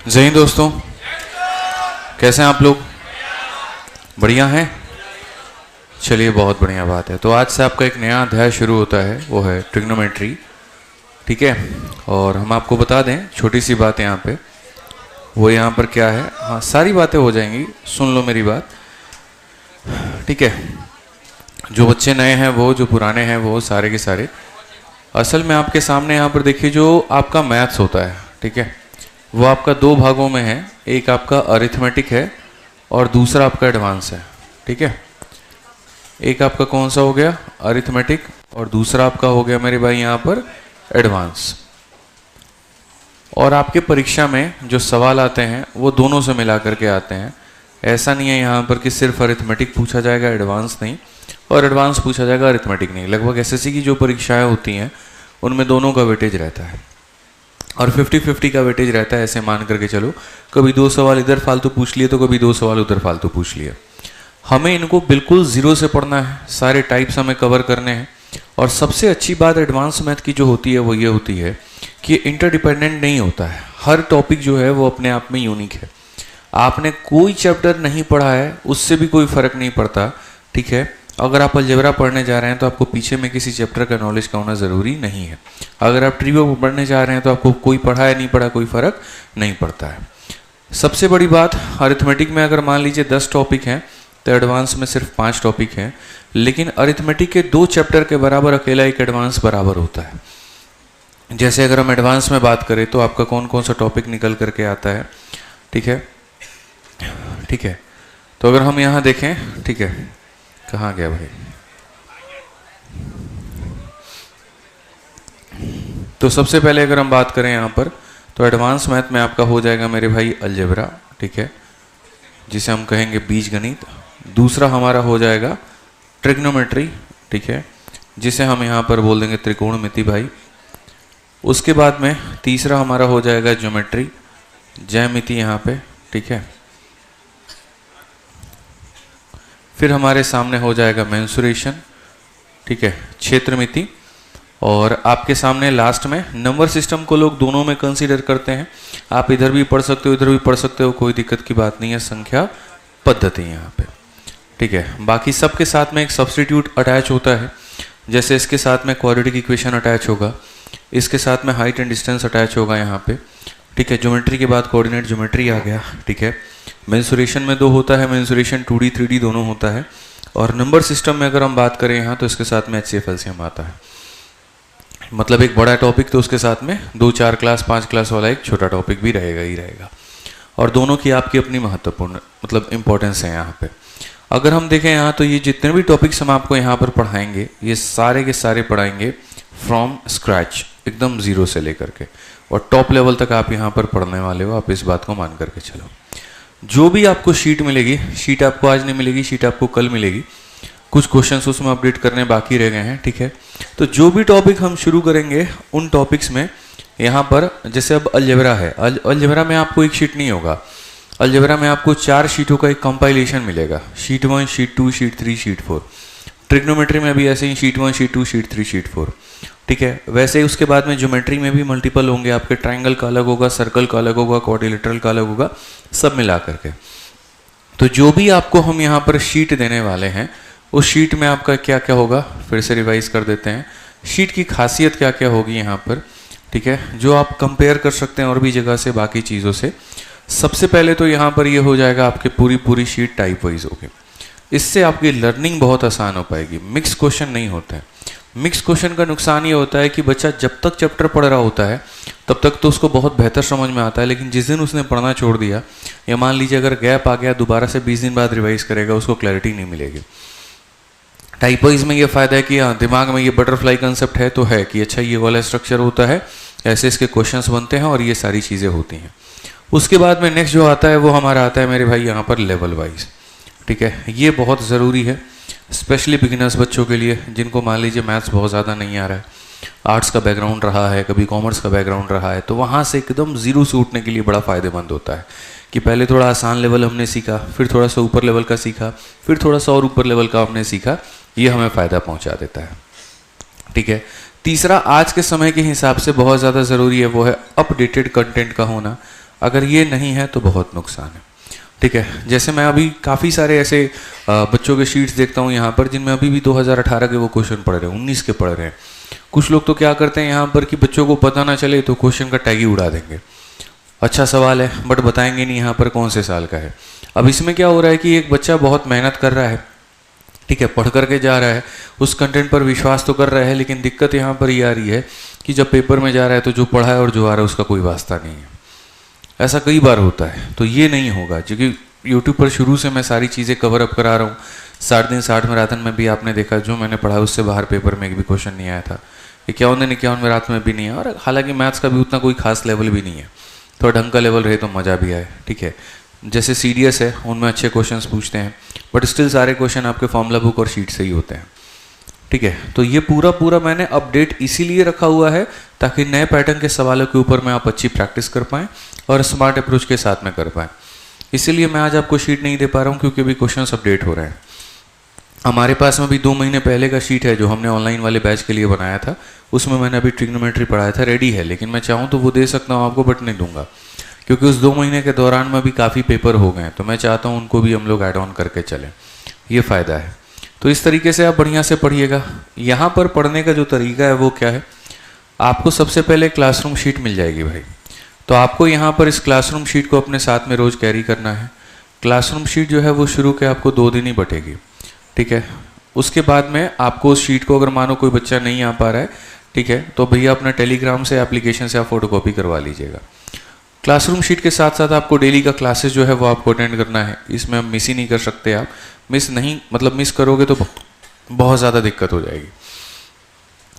जय हिंद दोस्तों, कैसे हैं आप लोग? बढ़िया हैं? चलिए, बहुत बढ़िया बात है। तो आज से आपका एक नया अध्याय शुरू होता है, वो है ट्रिग्नोमेट्री। ठीक है, और हम आपको बता दें छोटी सी बात यहाँ पे, वो यहाँ पर क्या है। हाँ, सारी बातें हो जाएंगी, सुन लो मेरी बात। ठीक है, जो बच्चे नए हैं वो, जो पुराने हैं वो, सारे के सारे। असल में आपके सामने यहाँ पर देखिए, जो आपका मैथ्स होता है, ठीक है, वो आपका दो भागों में है। एक आपका अरिथमेटिक है और दूसरा आपका एडवांस है। ठीक है, एक आपका कौन सा हो गया? अरिथमेटिक, और दूसरा आपका हो गया मेरे भाई यहाँ पर एडवांस। और आपके परीक्षा में जो सवाल आते हैं वो दोनों से मिला करके आते हैं। ऐसा नहीं है यहाँ पर कि सिर्फ अरिथमेटिक पूछा जाएगा, एडवांस नहीं, और एडवांस पूछा जाएगा, अरिथमेटिक नहीं। लगभग एसएससी की जो परीक्षाएं होती हैं उनमें दोनों का वेटेज रहता है, और 50-50 का वेटेज रहता है। ऐसे मान करके चलो, कभी 2 सवाल इधर फालतू पूछ लिए तो कभी 2 सवाल उधर फालतू पूछ लिए। हमें इनको बिल्कुल ज़ीरो से पढ़ना है, सारे टाइप्स हमें कवर करने हैं। और सबसे अच्छी बात एडवांस मैथ की जो होती है वो ये होती है कि इंटरडिपेंडेंट नहीं होता है। हर टॉपिक जो है वो अपने आप में यूनिक है। आपने कोई चैप्टर नहीं पढ़ा है उससे भी कोई फ़र्क नहीं पड़ता। ठीक है, अगर आप अलजेब्रा पढ़ने जा रहे हैं तो आपको पीछे में किसी चैप्टर का नॉलेज का होना ज़रूरी नहीं है। अगर आप ट्रिविया पढ़ने जा रहे हैं तो आपको कोई पढ़ा है नहीं पढ़ा कोई फ़र्क नहीं पड़ता है। सबसे बड़ी बात, अरिथमेटिक में अगर मान लीजिए 10 टॉपिक हैं तो एडवांस में सिर्फ 5 टॉपिक हैं, लेकिन अरिथमेटिक के 2 चैप्टर के बराबर अकेला एक एडवांस बराबर होता है। जैसे अगर हम एडवांस में बात करें तो आपका कौन कौन सा टॉपिक निकल करके आता है। ठीक है, ठीक है, तो अगर हम यहाँ देखें, ठीक है, कहाँ गया भाई? तो सबसे पहले अगर हम बात करें यहाँ पर, तो एडवांस मैथ में आपका हो जाएगा मेरे भाई अलजेब्रा, ठीक है, जिसे हम कहेंगे बीजगणित। दूसरा हमारा हो जाएगा ट्रिग्नोमेट्री, ठीक है, जिसे हम यहाँ पर बोल देंगे त्रिकोणमिति भाई। उसके बाद में तीसरा हमारा हो जाएगा ज्योमेट्री, ज्यामिति यहाँ पे, ठीक है। फिर हमारे सामने हो जाएगा मेंसुरेशन, ठीक है, क्षेत्रमिति। और आपके सामने लास्ट में नंबर सिस्टम को लोग दोनों में कंसीडर करते हैं। आप इधर भी पढ़ सकते हो, इधर भी पढ़ सकते हो, कोई दिक्कत की बात नहीं है, संख्या पद्धति यहाँ पे। ठीक है, बाकी सबके साथ में एक सब्स्टिट्यूट अटैच होता है। जैसे इसके साथ में क्वाड्रेटिक इक्वेशन अटैच होगा, इसके साथ में हाइट एंड डिस्टेंस अटैच होगा यहाँ पे। ठीक है, ज्योमेट्री के बाद कोऑर्डिनेट ज्योमेट्री आ गया। ठीक है, मेंसुरेशन में 2 होता है, मेंसुरेशन 2D 3D दोनों होता है। और नंबर सिस्टम में अगर हम बात करें यहाँ, तो इसके साथ में HCF LCM आता है। मतलब एक बड़ा टॉपिक तो उसके साथ में 2, 4 क्लास 5 क्लास वाला एक छोटा टॉपिक भी रहेगा ही रहेगा। और दोनों की आपकी अपनी महत्वपूर्ण मतलब इंपॉर्टेंस है यहाँ पे। अगर हम देखें यहाँ, तो ये जितने भी टॉपिक्स हम आपको यहाँ पर पढ़ाएंगे, ये सारे के सारे पढ़ाएंगे फ्रॉम स्क्रैच, एकदम ज़ीरो से लेकर के, और टॉप लेवल तक आप यहाँ पर पढ़ने वाले हो। आप इस बात को मान करके चलो। जो भी आपको शीट मिलेगी, शीट आपको आज नहीं मिलेगी, शीट आपको कल मिलेगी। कुछ क्वेश्चंस उसमें अपडेट करने बाकी रह गए हैं। ठीक है, तो जो भी टॉपिक हम शुरू करेंगे उन टॉपिक्स में यहाँ पर, जैसे अब अलजेब्रा है, अलजेब्रा में आपको एक शीट नहीं होगा। अलजेब्रा में आपको 4 शीटों का एक कंपाइलेशन मिलेगा, sheet 1, sheet 2, sheet 3, sheet 4। Trigonometry में भी ऐसे ही शीट 1, शीट 2, शीट 3, शीट 4। ठीक है, वैसे ही उसके बाद में ज्योमेट्री में भी मल्टीपल होंगे आपके। ट्राइंगल का अलग होगा, सर्कल का अलग होगा, क्वाड्रिलेटरल का अलग होगा, सब मिला करके। तो जो भी आपको हम यहाँ पर शीट देने वाले हैं, उस शीट में आपका क्या क्या होगा, फिर से रिवाइज कर देते हैं। शीट की खासियत क्या क्या होगी यहाँ पर, ठीक है, जो आप कंपेयर कर सकते हैं और भी जगह से, बाकी चीज़ों से। सबसे पहले तो यहाँ पर ये हो जाएगा आपके पूरी शीट टाइप वाइज होगी। इससे आपकी लर्निंग बहुत आसान हो पाएगी। मिक्स क्वेश्चन नहीं होते हैं। मिक्स क्वेश्चन का नुकसान ये होता है कि बच्चा जब तक चैप्टर पढ़ रहा होता है तब तक तो उसको बहुत बेहतर समझ में आता है, लेकिन जिस दिन उसने पढ़ना छोड़ दिया, या मान लीजिए अगर गैप आ गया, दोबारा से 20 दिन बाद रिवाइज करेगा, उसको क्लैरिटी नहीं मिलेगी। टाइप वाइज में ये फ़ायदा है कि हाँ, दिमाग में ये बटरफ्लाई कंसेप्ट है तो है कि अच्छा ये वाला स्ट्रक्चर होता है, ऐसे इसके क्वेश्चंस बनते हैं और ये सारी चीज़ें होती हैं। उसके बाद में नेक्स्ट जो आता है वो हमारा आता है मेरे भाई यहाँ पर लेवल वाइज। ठीक है, ये बहुत ज़रूरी है, स्पेशली बिगिनर्स बच्चों के लिए, जिनको मान लीजिए मैथ्स बहुत ज़्यादा नहीं आ रहा है, आर्ट्स का बैकग्राउंड रहा है, कभी कॉमर्स का बैकग्राउंड रहा है, तो वहाँ से एकदम ज़ीरो से उठने के लिए बड़ा फ़ायदेमंद होता है कि पहले थोड़ा आसान लेवल हमने सीखा, फिर थोड़ा सा ऊपर लेवल का सीखा, फिर थोड़ा सा और ऊपर लेवल का हमने सीखा। ये हमें फ़ायदा पहुँचा देता है। ठीक है, तीसरा आज के समय के हिसाब से बहुत ज़्यादा ज़रूरी है, वो है अपडेटेड कंटेंट का होना। अगर ये नहीं है तो बहुत नुकसान है, ठीक है। जैसे मैं अभी काफ़ी सारे ऐसे बच्चों के शीट्स देखता हूँ यहाँ पर जिनमें अभी भी 2018 के वो क्वेश्चन पढ़ रहे हैं, 19 के पढ़ रहे हैं। कुछ लोग तो क्या करते हैं यहाँ पर कि बच्चों को पता ना चले तो क्वेश्चन का टैग ही उड़ा देंगे, अच्छा सवाल है बट बताएंगे नहीं यहाँ पर कौन से साल का है। अब इसमें क्या हो रहा है कि एक बच्चा बहुत मेहनत कर रहा है, ठीक है, पढ़ करके जा रहा है, उस कंटेंट पर विश्वास तो कर रहा है, लेकिन दिक्कत यहाँ पर ये आ रही है कि जब पेपर में जा रहा है तो जो पढ़ा है और जो आ रहा है उसका कोई वास्ता नहीं है। ऐसा कई बार होता है, तो ये नहीं होगा, क्योंकि यूट्यूब पर शुरू से मैं सारी चीज़ें कवर अप करा रहा हूँ। 60 दिन 60 मैराथन में भी आपने देखा जो मैंने पढ़ा उससे बाहर पेपर में एक भी क्वेश्चन नहीं आया था। 51 दिन 51 मैराथन में भी नहीं है, और हालांकि मैथ्स का भी उतना कोई खास लेवल भी नहीं है, थोड़ा ढंग का लेवल रहे तो मज़ा भी आए, ठीक है। जैसे CDS है उनमें अच्छे क्वेश्चंस पूछते हैं, बट स्टिल सारे क्वेश्चन आपके फॉर्मूला बुक और शीट से ही होते हैं, ठीक है। तो ये पूरा मैंने अपडेट इसीलिए रखा हुआ है ताकि नए पैटर्न के सवालों के ऊपर में आप अच्छी प्रैक्टिस कर पाएँ और स्मार्ट अप्रोच के साथ में कर पाएँ। इसीलिए मैं आज आपको शीट नहीं दे पा रहा हूँ क्योंकि अभी क्वेश्चंस अपडेट हो रहे हैं। हमारे पास में भी 2 महीने पहले का शीट है जो हमने ऑनलाइन वाले बैच के लिए बनाया था, उसमें मैंने अभी ट्रिग्नोमेट्री पढ़ाया था, रेडी है, लेकिन मैं चाहूँ तो वो दे सकता हूँ आपको, बट नहीं दूंगा क्योंकि उस 2 महीने के दौरान में भी काफ़ी पेपर हो गए, तो मैं चाहता हूँ उनको भी हम लोग ऐड ऑन करके चलें, ये फ़ायदा है। तो इस तरीके से आप बढ़िया से पढ़िएगा। यहाँ पर पढ़ने का जो तरीका है वो क्या है, आपको सबसे पहले क्लासरूम शीट मिल जाएगी भाई, तो आपको यहाँ पर इस क्लासरूम शीट को अपने साथ में रोज़ कैरी करना है। क्लासरूम शीट जो है वो शुरू के आपको 2 दिन ही बटेगी, ठीक है। उसके बाद में आपको उस शीट को, अगर मानो कोई बच्चा नहीं आ पा रहा है, ठीक है, तो भैया अपना टेलीग्राम से एप्लीकेशन से आप फोटोकॉपी करवा लीजिएगा। क्लासरूम शीट के साथ साथ आपको डेली का क्लासेस जो है वो आपको अटेंड करना है, इसमें आप मिस ही नहीं कर सकते। आप मिस करोगे तो बहुत ज़्यादा दिक्कत हो जाएगी।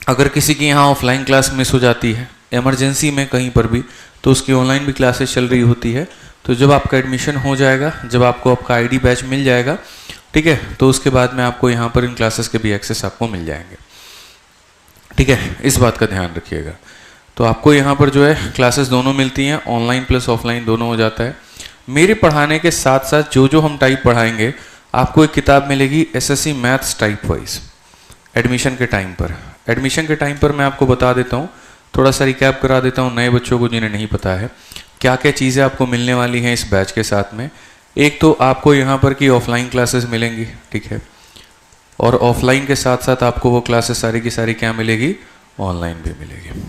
अगर किसी की यहाँ ऑफलाइन क्लास मिस हो जाती है इमरजेंसी में कहीं पर भी, तो उसकी ऑनलाइन भी क्लासेस चल रही होती है, तो जब आपका एडमिशन हो जाएगा, जब आपको आपका ID बैच मिल जाएगा, ठीक है, तो उसके बाद में आपको यहाँ पर इन क्लासेस के भी एक्सेस आपको मिल जाएंगे, ठीक है, इस बात का ध्यान रखिएगा। तो आपको यहाँ पर जो है क्लासेस दोनों मिलती हैं, ऑनलाइन प्लस ऑफलाइन दोनों हो जाता है। मेरे पढ़ाने के साथ साथ जो हम टाइप पढ़ाएंगे, आपको एक किताब मिलेगी SSC maths type wise admission के टाइम पर। एडमिशन के टाइम पर मैं आपको बता देता हूँ, थोड़ा सा रिकैप करा देता हूँ नए बच्चों को जिन्हें नहीं पता है क्या क्या चीज़ें आपको मिलने वाली हैं इस बैच के साथ में। एक तो आपको यहाँ पर की ऑफलाइन क्लासेस मिलेंगी, ठीक है, और ऑफलाइन के साथ साथ आपको वो क्लासेस सारी की सारी क्या मिलेगी, ऑनलाइन भी मिलेगी,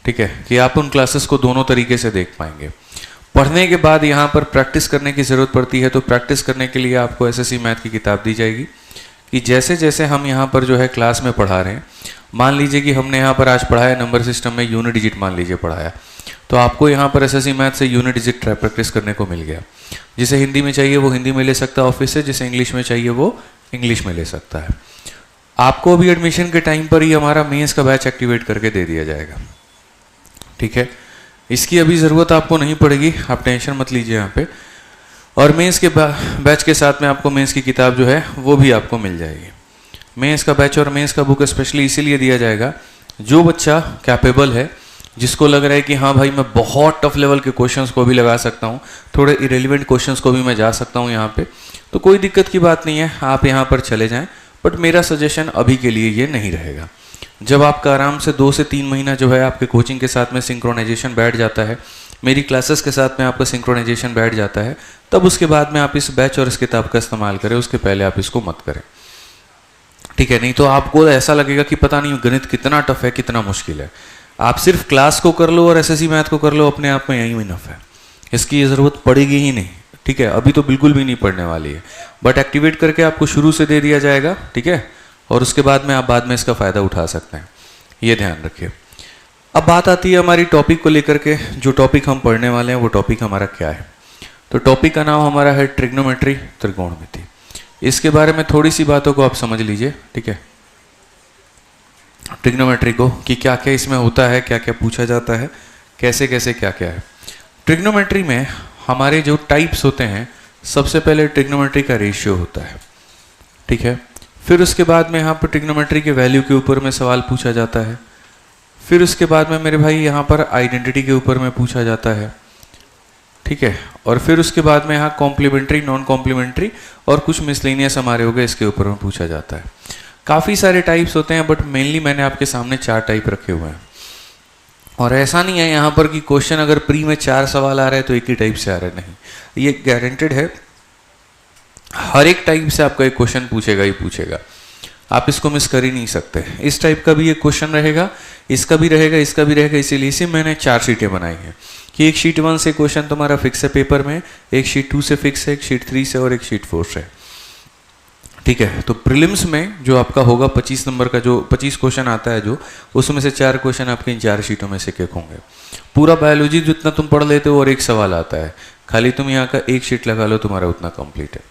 ठीक है, कि आप उन क्लासेस को दोनों तरीके से देख पाएंगे। पढ़ने के बाद यहाँ पर प्रैक्टिस करने की ज़रूरत पड़ती है, तो प्रैक्टिस करने के लिए आपको SSC मैथ की किताब दी जाएगी कि जैसे जैसे हम यहाँ पर जो है क्लास में पढ़ा रहे हैं, मान लीजिए कि हमने यहाँ पर आज पढ़ाया नंबर सिस्टम में यूनिट डिजिट, मान लीजिए पढ़ाया, तो आपको यहाँ पर SSC मैथ से यूनिट डिजिट प्रैक्टिस करने को मिल गया। जिसे हिंदी में चाहिए वो हिंदी में ले सकता है ऑफिस से, जिसे इंग्लिश में चाहिए वो इंग्लिश में ले सकता है। आपको अभी एडमिशन के टाइम पर ही हमारा मेंस का बैच एक्टिवेट करके दे दिया जाएगा, ठीक है, इसकी अभी ज़रूरत आपको नहीं पड़ेगी, आप टेंशन मत लीजिए यहाँ पे। और मेंस के बैच के साथ में आपको मेंस की किताब जो है वो भी आपको मिल जाएगी। मेंस का बैच और मेंस का बुक स्पेशली इसीलिए दिया जाएगा, जो बच्चा कैपेबल है, जिसको लग रहा है कि हाँ भाई मैं बहुत टफ लेवल के क्वेश्चंस को भी लगा सकता हूँ, थोड़े इरेलीवेंट क्वेश्चंस को भी मैं जा सकता हूँ यहाँ पे, तो कोई दिक्कत की बात नहीं है, आप यहाँ पर चले जाएँ। बट मेरा सजेशन अभी के लिए ये नहीं रहेगा। जब आपका आराम से 2 से 3 महीना जो है आपके कोचिंग के साथ में सिंक्रोनाइजेशन बैठ जाता है, मेरी क्लासेस के साथ में आपका सिंक्रोनाइजेशन बैठ जाता है, तब उसके बाद में आप इस बैच और इस किताब का इस्तेमाल करें, उसके पहले आप इसको मत करें, ठीक है। नहीं तो आपको ऐसा लगेगा कि पता नहीं गणित कितना टफ है, कितना मुश्किल है। आप सिर्फ क्लास को कर लो और SSC मैथ को कर लो, अपने आप में यही इनफ है, इसकी ज़रूरत पड़ेगी ही नहीं, ठीक है, अभी तो बिल्कुल भी नहीं पढ़ने वाली है। बट एक्टिवेट करके आपको शुरू से दे दिया जाएगा, ठीक है, और उसके बाद में आप बाद में इसका फ़ायदा उठा सकते हैं, ये ध्यान रखिए। अब बात आती है हमारी टॉपिक को लेकर के, जो टॉपिक हम पढ़ने वाले हैं वो टॉपिक हमारा क्या है। तो टॉपिक का नाम हमारा है ट्रिग्नोमेट्री, त्रिकोणमिति। इसके बारे में थोड़ी सी बातों को आप समझ लीजिए, ठीक है, ट्रिग्नोमेट्री को, कि क्या क्या इसमें होता है, क्या क्या पूछा जाता है, कैसे कैसे क्या क्या है। ट्रिग्नोमेट्री में हमारे जो टाइप्स होते हैं, सबसे पहले ट्रिग्नोमेट्री का रेशियो होता है, ठीक है, फिर उसके बाद में यहाँ पर ट्रिग्नोमेट्री के वैल्यू के ऊपर में सवाल पूछा जाता है, फिर उसके बाद में मेरे भाई यहाँ पर आइडेंटिटी के ऊपर में पूछा जाता है, ठीक है, और फिर उसके बाद में यहाँ कॉम्प्लीमेंट्री, नॉन कॉम्प्लीमेंट्री और कुछ मिसलेनियस हमारे हो गए, इसके ऊपर में पूछा जाता है। काफ़ी सारे टाइप्स होते हैं, बट मेनली मैंने आपके सामने 4 टाइप रखे हुए हैं। और ऐसा नहीं है यहाँ पर कि क्वेश्चन अगर प्री में 4 सवाल आ रहे हैं तो एक ही टाइप से आ रहे, नहीं, ये गारंटेड है हर एक टाइप से आपका एक क्वेश्चन पूछेगा ही पूछेगा, आप इसको मिस कर ही नहीं सकते। इस टाइप का भी एक क्वेश्चन रहेगा, इसका भी रहेगा, इसका भी रहेगा, इसीलिए इसे मैंने 4 शीटें बनाई हैं कि एक शीट 1 से क्वेश्चन तुम्हारा फिक्स है पेपर में, एक शीट 2 से फिक्स है, एक शीट 3 से और एक शीट 4 से, ठीक है। तो प्रीलिम्स में जो आपका होगा 25 नंबर का, जो 25 क्वेश्चन आता है जो, उसमें से 4 क्वेश्चन आपके इन 4 शीटों में से एक होंगे। पूरा बायोलॉजी जितना तुम पढ़ लेते हो और एक सवाल आता है, खाली तुम यहाँ का एक शीट लगा लो, तुम्हारा उतना कंप्लीट है,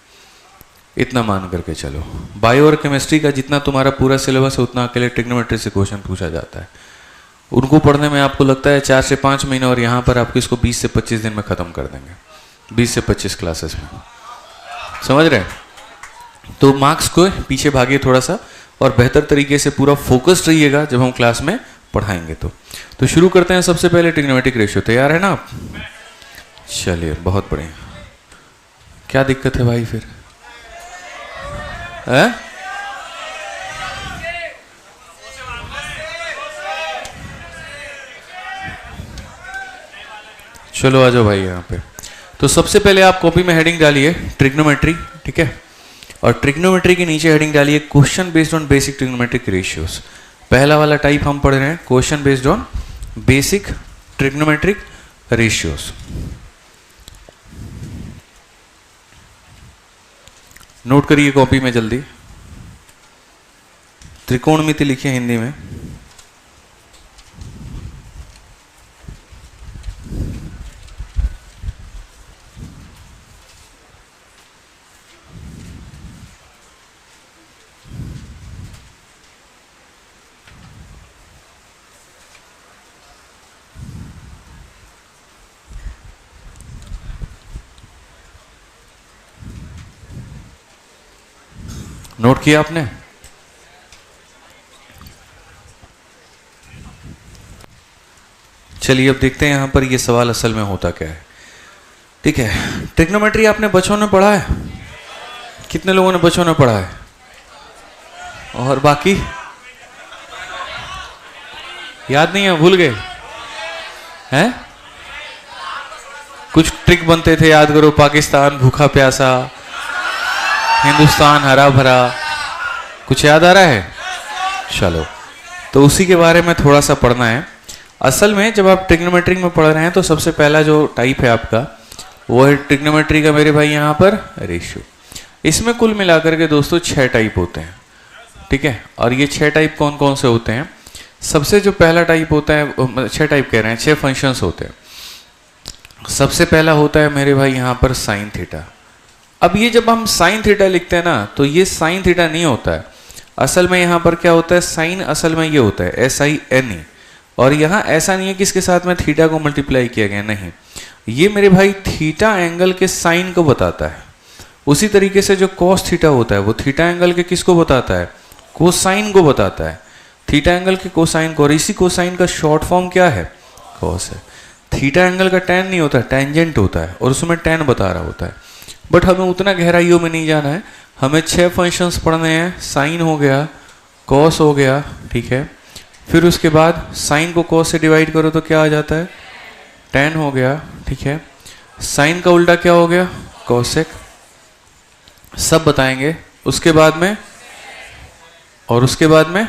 इतना मान करके चलो। बायो और केमिस्ट्री का जितना तुम्हारा पूरा सिलेबस है उतना अकेले ट्रिग्नोमेट्री से क्वेश्चन पूछा जाता है। उनको पढ़ने में आपको लगता है 4 से 5 महीने, और यहाँ पर आपको इसको 20 से 25 दिन में ख़त्म कर देंगे, 20 से 25 क्लासेस में, समझ रहे हैं। तो मार्क्स को पीछे भागिए थोड़ा सा और बेहतर तरीके से पूरा फोकस्ड रहिएगा जब हम क्लास में पढ़ाएंगे। तो शुरू करते हैं। सबसे पहले ट्रिग्नोमेट्रिक रेशियो, तैयार है ना आप? चलिए, बहुत बढ़िया। क्या दिक्कत है भाई फिर? है? चलो आ जाओ भाई यहाँ पे। तो सबसे पहले आप कॉपी में हेडिंग डालिए ट्रिग्नोमेट्री, ठीक है, और ट्रिग्नोमेट्री के नीचे हेडिंग डालिए question based on basic trigonometric ratios. पहला वाला टाइप हम पढ़ रहे हैं question based on basic trigonometric ratios. Note करिए कॉपी में जल्दी। त्रिकोणमिति लिखिए हिंदी में। नोट किया आपने? चलिए अब देखते हैं यहां पर ये सवाल असल में होता क्या है, ठीक है। ट्रिग्नोमेट्री आपने बच्चों ने पढ़ा है? कितने लोगों ने बच्चों ने पढ़ा है? और बाकी याद नहीं है, भूल गए हैं? कुछ ट्रिक बनते थे, याद करो। पाकिस्तान भूखा प्यासा, हिंदुस्तान हरा भरा, कुछ याद आ रहा है? चलो, तो उसी के बारे में थोड़ा सा पढ़ना है। असल में जब आप ट्रिग्नोमेट्री में पढ़ रहे हैं तो सबसे पहला जो टाइप है आपका वो है ट्रिग्नोमेट्री का मेरे भाई यहाँ पर रेशियो। इसमें कुल मिलाकर के दोस्तों 6 टाइप होते हैं, ठीक है। और ये 6 टाइप कौन कौन से होते हैं? सबसे जो पहला टाइप होता है, 6 टाइप कह रहे हैं, 6 फंक्शंस होते हैं। सबसे पहला होता है मेरे भाई यहाँ पर साइन थीटा। अब ये जब हम साइन थीटा लिखते हैं ना, तो ये साइन थीटा नहीं होता है। असल में यहाँ पर क्या होता है, साइन असल में ये होता है SINE, और यहाँ ऐसा नहीं है कि इसके साथ में थीटा को मल्टीप्लाई किया गया, नहीं, ये मेरे भाई थीटा एंगल के साइन को बताता है। उसी तरीके से जो कॉस थीटा होता है वो थीटा एंगल के किसको बताता है? कोसाइन को बताता है, थीटा एंगल के कोसाइन को। और इसी कोसाइन का शॉर्ट फॉर्म क्या है? कॉस है। थीटा एंगल का टैन नहीं होता है, टेंजेंट होता है, और उसमें टैन बता रहा होता है। बट हमें उतना गहराइयों में नहीं जाना है, हमें 6 फंक्शंस पढ़ने हैं। साइन हो गया, कॉस हो गया, ठीक है। फिर उसके बाद साइन को कॉस से डिवाइड करो तो क्या आ जाता है? टैन हो गया, ठीक है। साइन का उल्टा क्या हो गया? कॉसेक। सब बताएंगे उसके बाद में, और उसके बाद में,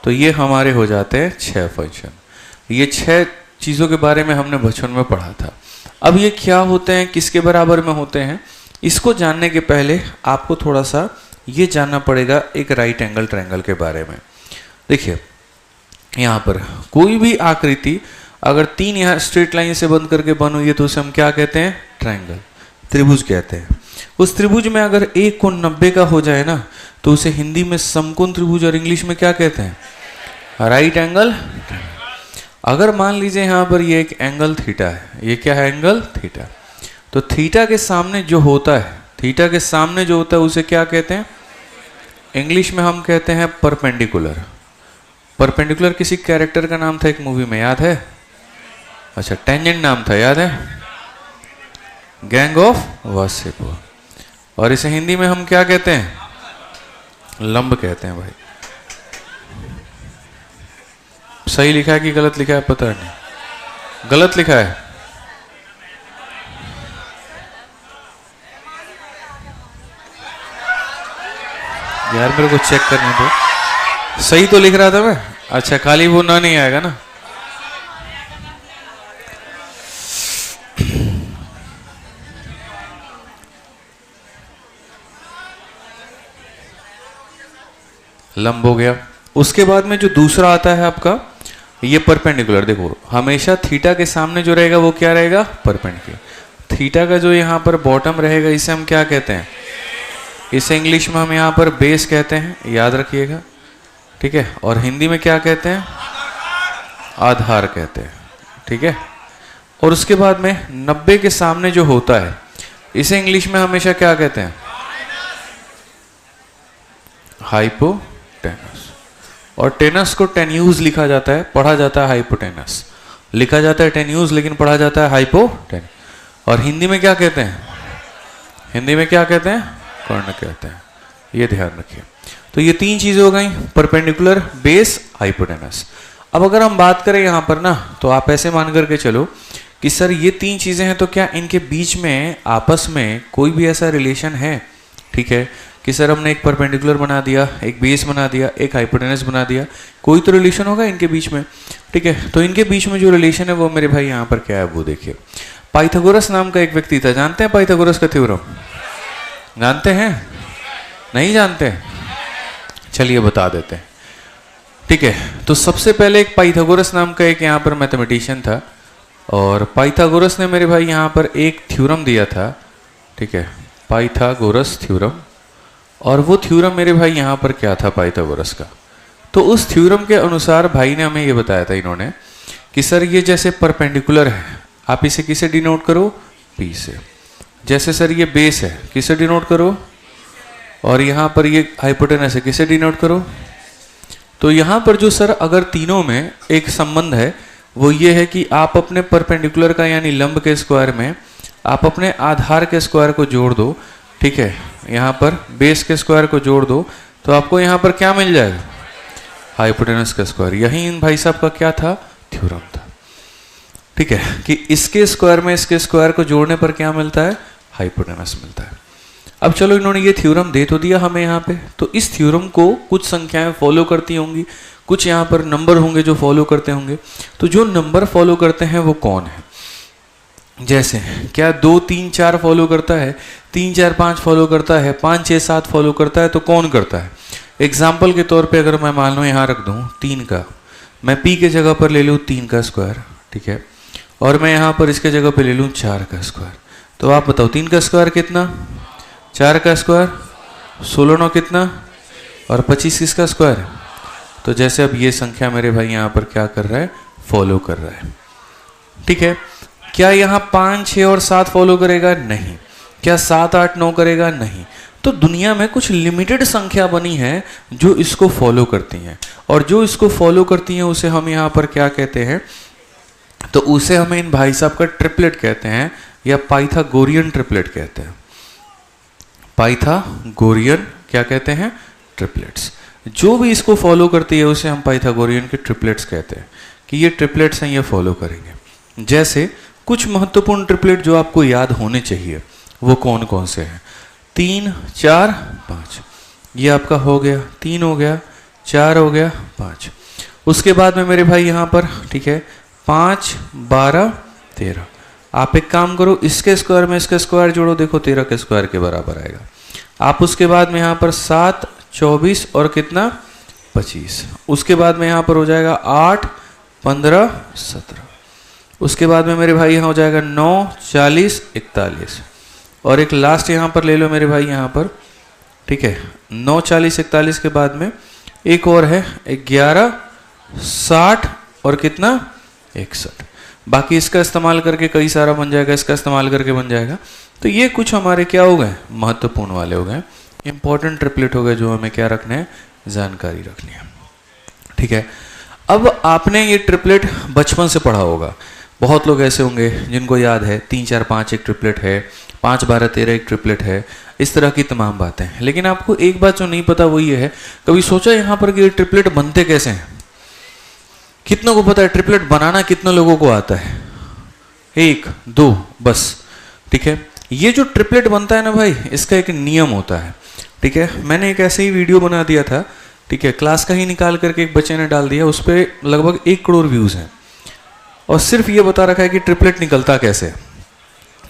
तो ये हमारे हो जाते हैं 6 फंक्शन। ये 6 चीज़ों के बारे में हमने बचपन में पढ़ा था। अब ये क्या होते हैं, किसके बराबर में होते हैं, इसको जानने के पहले आपको थोड़ा सा ये जानना पड़ेगा एक राइट एंगल ट्रायंगल के बारे में। देखिए यहाँ पर कोई भी आकृति अगर 3 यहाँ स्ट्रेट लाइन से बंद करके बन हुई है तो उसे हम क्या कहते हैं? ट्रायंगल, त्रिभुज कहते हैं। उस त्रिभुज में अगर एक कोण 90 का हो जाए ना तो उसे हिंदी में समकोण त्रिभुज और इंग्लिश में क्या कहते हैं? Right angle. अगर मान लीजिए यहाँ पर ये एक एंगल थीटा है, ये क्या है? Angle theta. तो थीटा के सामने जो होता है, थीटा के सामने जो होता है उसे क्या कहते हैं? इंग्लिश में हम कहते हैं परपेंडिकुलर। परपेंडिकुलर किसी कैरेक्टर का नाम था एक मूवी में, याद है? अच्छा, टेंजेंट नाम था, याद है? Gang of Wasseypur. और इसे हिंदी में हम क्या कहते हैं? सही लिखा है कि गलत लिखा है पता नहीं, गलत लिखा है। यार मेरे को चेक करने दो, सही तो लिख रहा था मैं। अच्छा, खाली वो ना नहीं आएगा ना। लंब हो गया। उसके बाद में जो दूसरा आता है आपका ये परपेंडिकुलर। देखो हमेशा थीटा के सामने जो रहेगा वो क्या रहेगा, परपेंडिकुलर। थीटा का जो यहाँ पर बॉटम रहेगा इसे हम क्या कहते हैं, इसे इंग्लिश में हम यहाँ पर बेस कहते हैं, याद रखिएगा, ठीक है। और हिंदी में क्या कहते हैं, आधार कहते हैं, ठीक है। और उसके बाद में 90 के सामने जो होता है इसे इंग्लिश में हमेशा क्या कहते हैं, हाइपोटेनस। और टेनस को टेन्यूज लिखा जाता है, पढ़ा जाता है हाइपोटेनस, लिखा जाता है टेन्यूज लेकिन पढ़ा जाता है हाइपोटेनस। और हिंदी में क्या कहते हैं, हिंदी में क्या कहते हैं, कर्ण कहते हैं, ये ध्यान रखिए। तो ये तीन चीजें हो गई, परपेंडिकुलर, बेस, हाइपोटेनस। अब अगर हम बात करें यहां पर ना, तो आप ऐसे मान करके चलो कि सर ये तीन चीजें हैं, तो क्या इनके बीच में आपस में कोई भी ऐसा रिलेशन है, ठीक है, कि सर हमने एक परपेंडिकुलर बना दिया, एक बेस बना दिया, एक हाइपोटेनस बना दिया, कोई तो रिलेशन होगा इनके बीच में, ठीक है। तो इनके बीच में जो रिलेशन है वो मेरे भाई यहाँ पर क्या है वो देखिए। पाइथागोरस नाम का एक व्यक्ति था, जानते हैं पाइथागोरस का थ्योरम, जानते हैं, नहीं जानते, चलिए बता देते हैं, ठीक है। तो सबसे पहले एक पाइथागोरस नाम का एक यहाँ पर मैथमेटिशियन था, और पाइथागोरस ने मेरे भाई यहाँ पर एक थ्योरम दिया था, ठीक है, पाइथागोरस थ्योरम। और वो थ्योरम मेरे भाई यहाँ पर क्या था पाइथागोरस का, तो उस थ्योरम के अनुसार भाई ने हमें ये बताया था इन्होंने कि सर ये जैसे परपेंडिकुलर है, आप इसे किसे डिनोट करो, पी से। जैसे सर ये बेस है, किसे डिनोट करो, और यहाँ पर ये हाइपोटेनस है, किसे डिनोट करो। तो यहाँ पर जो सर अगर तीनों में एक संबंध है वो ये है कि आप अपने परपेंडिकुलर का यानी लंब के स्क्वायर में आप अपने आधार के स्क्वायर को जोड़ दो, ठीक है, यहाँ पर बेस के स्क्वायर को जोड़ दो, तो आपको यहाँ पर क्या मिल जाएगा, हाइपोटेनस का स्क्वायर। यही इन भाई साहब का क्या था, थ्योरम था, ठीक है, कि इसके स्क्वायर में इसके स्क्वायर को जोड़ने पर क्या मिलता है, हाइपोटेनस मिलता है। अब चलो इन्होंने ये थ्योरम दे तो दिया हमें यहाँ पे, तो इस थ्योरम को कुछ संख्याएं फॉलो करती होंगी, कुछ यहाँ पर नंबर होंगे जो फॉलो करते होंगे। तो जो नंबर फॉलो करते हैं वो कौन है, जैसे क्या 2 3 4 फॉलो करता है, 3 4 5 फॉलो करता है, 5 6 7 फॉलो करता है, तो कौन करता है। एग्जाम्पल के तौर पे अगर मैं मान लो यहाँ रख दूँ 3 का, मैं p के जगह पर ले लूँ 3 का स्क्वायर, ठीक है, और मैं यहाँ पर इसके जगह पे ले लूँ 4 का स्क्वायर, तो आप बताओ 3 का स्क्वायर कितना, 4 का स्क्वायर 16 9 कितना, और 25 किसका स्क्वायर। तो जैसे अब ये संख्या मेरे भाई यहाँ पर क्या कर रहा है, फॉलो कर रहा है, ठीक है। क्या यहाँ 5 6 और 7 फॉलो करेगा, नहीं। क्या 7 8 9 करेगा, नहीं। तो दुनिया में कुछ लिमिटेड संख्या बनी है जो इसको फॉलो करती हैं, और जो इसको फॉलो करती हैं उसे हम यहाँ पर क्या कहते हैं, तो उसे हमें इन भाई साहब का ट्रिपलेट कहते हैं, या पाइथागोरियन ट्रिपलेट कहते हैं। पाइथागोरियन क्या कहते हैं, ट्रिपलेट्स। जो भी इसको फॉलो करती है उसे हम पाइथागोरियन के ट्रिपलेट्स कहते हैं, कि ये ट्रिपलेट्स हैं, ये फॉलो करेंगे। जैसे कुछ महत्वपूर्ण ट्रिपलेट जो आपको याद होने चाहिए वो कौन कौन से हैं, 3 4 5, ये आपका हो गया, 3 हो गया, 4 हो गया, 5। उसके बाद में मेरे भाई यहाँ पर, ठीक है, 5 12 13। आप एक काम करो, इसके स्क्वायर में इसके स्क्वायर जोड़ो, देखो 13 के स्क्वायर के बराबर आएगा। आप उसके बाद में यहाँ पर 7 24 और कितना 25। उसके बाद में यहाँ पर हो जाएगा 8 15 17। उसके बाद में मेरे भाई यहाँ हो जाएगा 9 40 41। और एक लास्ट यहाँ पर ले लो मेरे भाई यहाँ पर, ठीक है, 9 40 41 के बाद में एक और है 11 60 और कितना 61। बाकी इसका इस्तेमाल करके कई सारा बन जाएगा, इसका इस्तेमाल करके बन जाएगा। तो ये कुछ हमारे क्या हो गए, महत्वपूर्ण वाले हो गए, इंपॉर्टेंट ट्रिपलेट हो गए जो हमें क्या रखना है, जानकारी रखनी है, ठीक है। अब आपने ये ट्रिपलेट बचपन से पढ़ा होगा, बहुत लोग ऐसे होंगे जिनको याद है 3 4 5 एक ट्रिपलेट है, 5 12 13 एक ट्रिपलेट है, इस तरह की तमाम बातें हैं। लेकिन आपको एक बात जो नहीं पता वो ये है, कभी सोचा यहाँ पर कि ये ट्रिपलेट बनते कैसे हैं, कितनों को पता है ट्रिपलेट बनाना कितने लोगों को आता है? 1 2 बस, ठीक है। ये जो ट्रिपलेट बनता है ना भाई, इसका एक नियम होता है, ठीक है। मैंने एक ऐसे ही वीडियो बना दिया था, ठीक है, क्लास का ही निकाल करके एक बच्चे ने डाल दिया, उस पर लगभग 1 करोड़ व्यूज हैं, और सिर्फ ये बता रखा है कि ट्रिपलेट निकलता कैसे।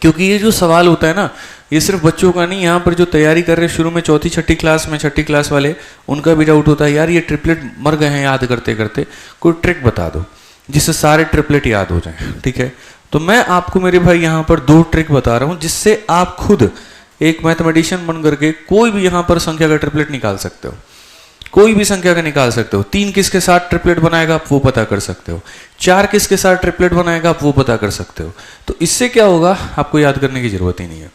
क्योंकि ये जो सवाल होता है ना, ये सिर्फ बच्चों का नहीं, यहाँ पर जो तैयारी कर रहे हैं शुरू में चौथी छठी क्लास में, छठी क्लास वाले, उनका भी डाउट होता है, यार ये ट्रिपलेट मर गए हैं याद करते करते, कोई ट्रिक बता दो जिससे सारे ट्रिपलेट याद हो जाएं, ठीक है। तो मैं आपको मेरे भाई यहाँ पर 2 ट्रिक बता रहा हूँ, जिससे आप खुद एक मैथमेटिशियन बन करके कोई भी यहाँ पर संख्या का ट्रिपलेट निकाल सकते हो, कोई भी संख्या का निकाल सकते हो। 3 किसके साथ ट्रिपलेट बनाएगा आप वो पता कर सकते हो, 4 किसके साथ ट्रिपलेट बनाएगा आप वो पता कर सकते हो। तो इससे क्या होगा, आपको याद करने की जरूरत ही नहीं है,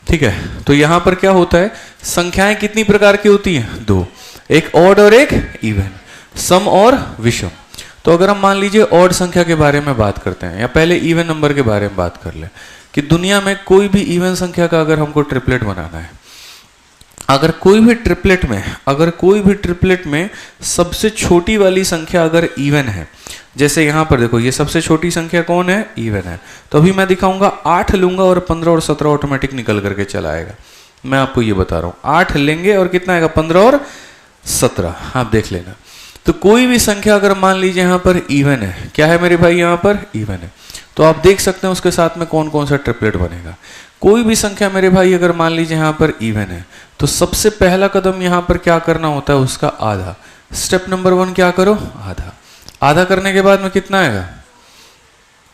ठीक है। तो यहां पर क्या होता है, संख्याएं कितनी प्रकार की होती हैं? 2, एक ऑड और एक इवन, सम और विषम। तो अगर हम मान लीजिए ऑड संख्या के बारे में बात करते हैं, या पहले इवन नंबर के बारे में बात कर ले, कि दुनिया में कोई भी इवन संख्या का अगर हमको ट्रिपलेट बनाना है, अगर कोई भी ट्रिपलेट में सबसे छोटी वाली संख्या अगर इवन है, जैसे यहां पर देखो ये सबसे छोटी संख्या कौन है? इवन है। तो अभी मैं दिखाऊंगा 8 लूंगा और 15 और 17 ऑटोमेटिक निकल करके चला आएगा। मैं आपको ये बता रहा हूं, 8 लेंगे और कितना आएगा? 15 और 17, आप देख लेना। तो कोई भी संख्या अगर मान लीजिए यहां पर इवन है, क्या है मेरे भाई? यहां पर इवन है, तो आप देख सकते हैं उसके साथ में कौन कौन सा ट्रिपलेट बनेगा। कोई भी संख्या मेरे भाई अगर मान लीजिए यहां पर इवन है, तो सबसे पहला कदम यहां पर क्या करना होता है? उसका आधा। स्टेप नंबर 1 क्या करो? आधा। आधा करने के बाद में कितना आएगा?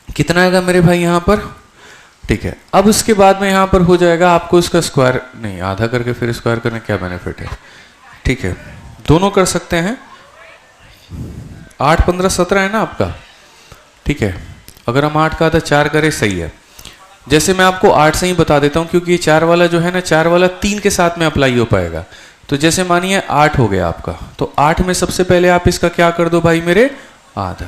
कितना आएगा मेरे भाई यहां पर? ठीक है। अब उसके बाद में यहां पर हो जाएगा आपको इसका स्क्वायर, नहीं आधा करके फिर स्क्वायर करने क्या बेनिफिट है? ठीक है, दोनों कर सकते हैं। 8 15 17 है ना आपका, ठीक है। अगर हम 8 का आधा 4 करें, सही है। जैसे मैं आपको 8 से ही बता देता हूं, क्योंकि ये 4 वाला जो है ना, 4 वाला 3 के साथ में अप्लाई हो पाएगा। तो जैसे मानिए 8 हो गया आपका, तो 8 में सबसे पहले आप इसका क्या कर दो भाई मेरे? आधा।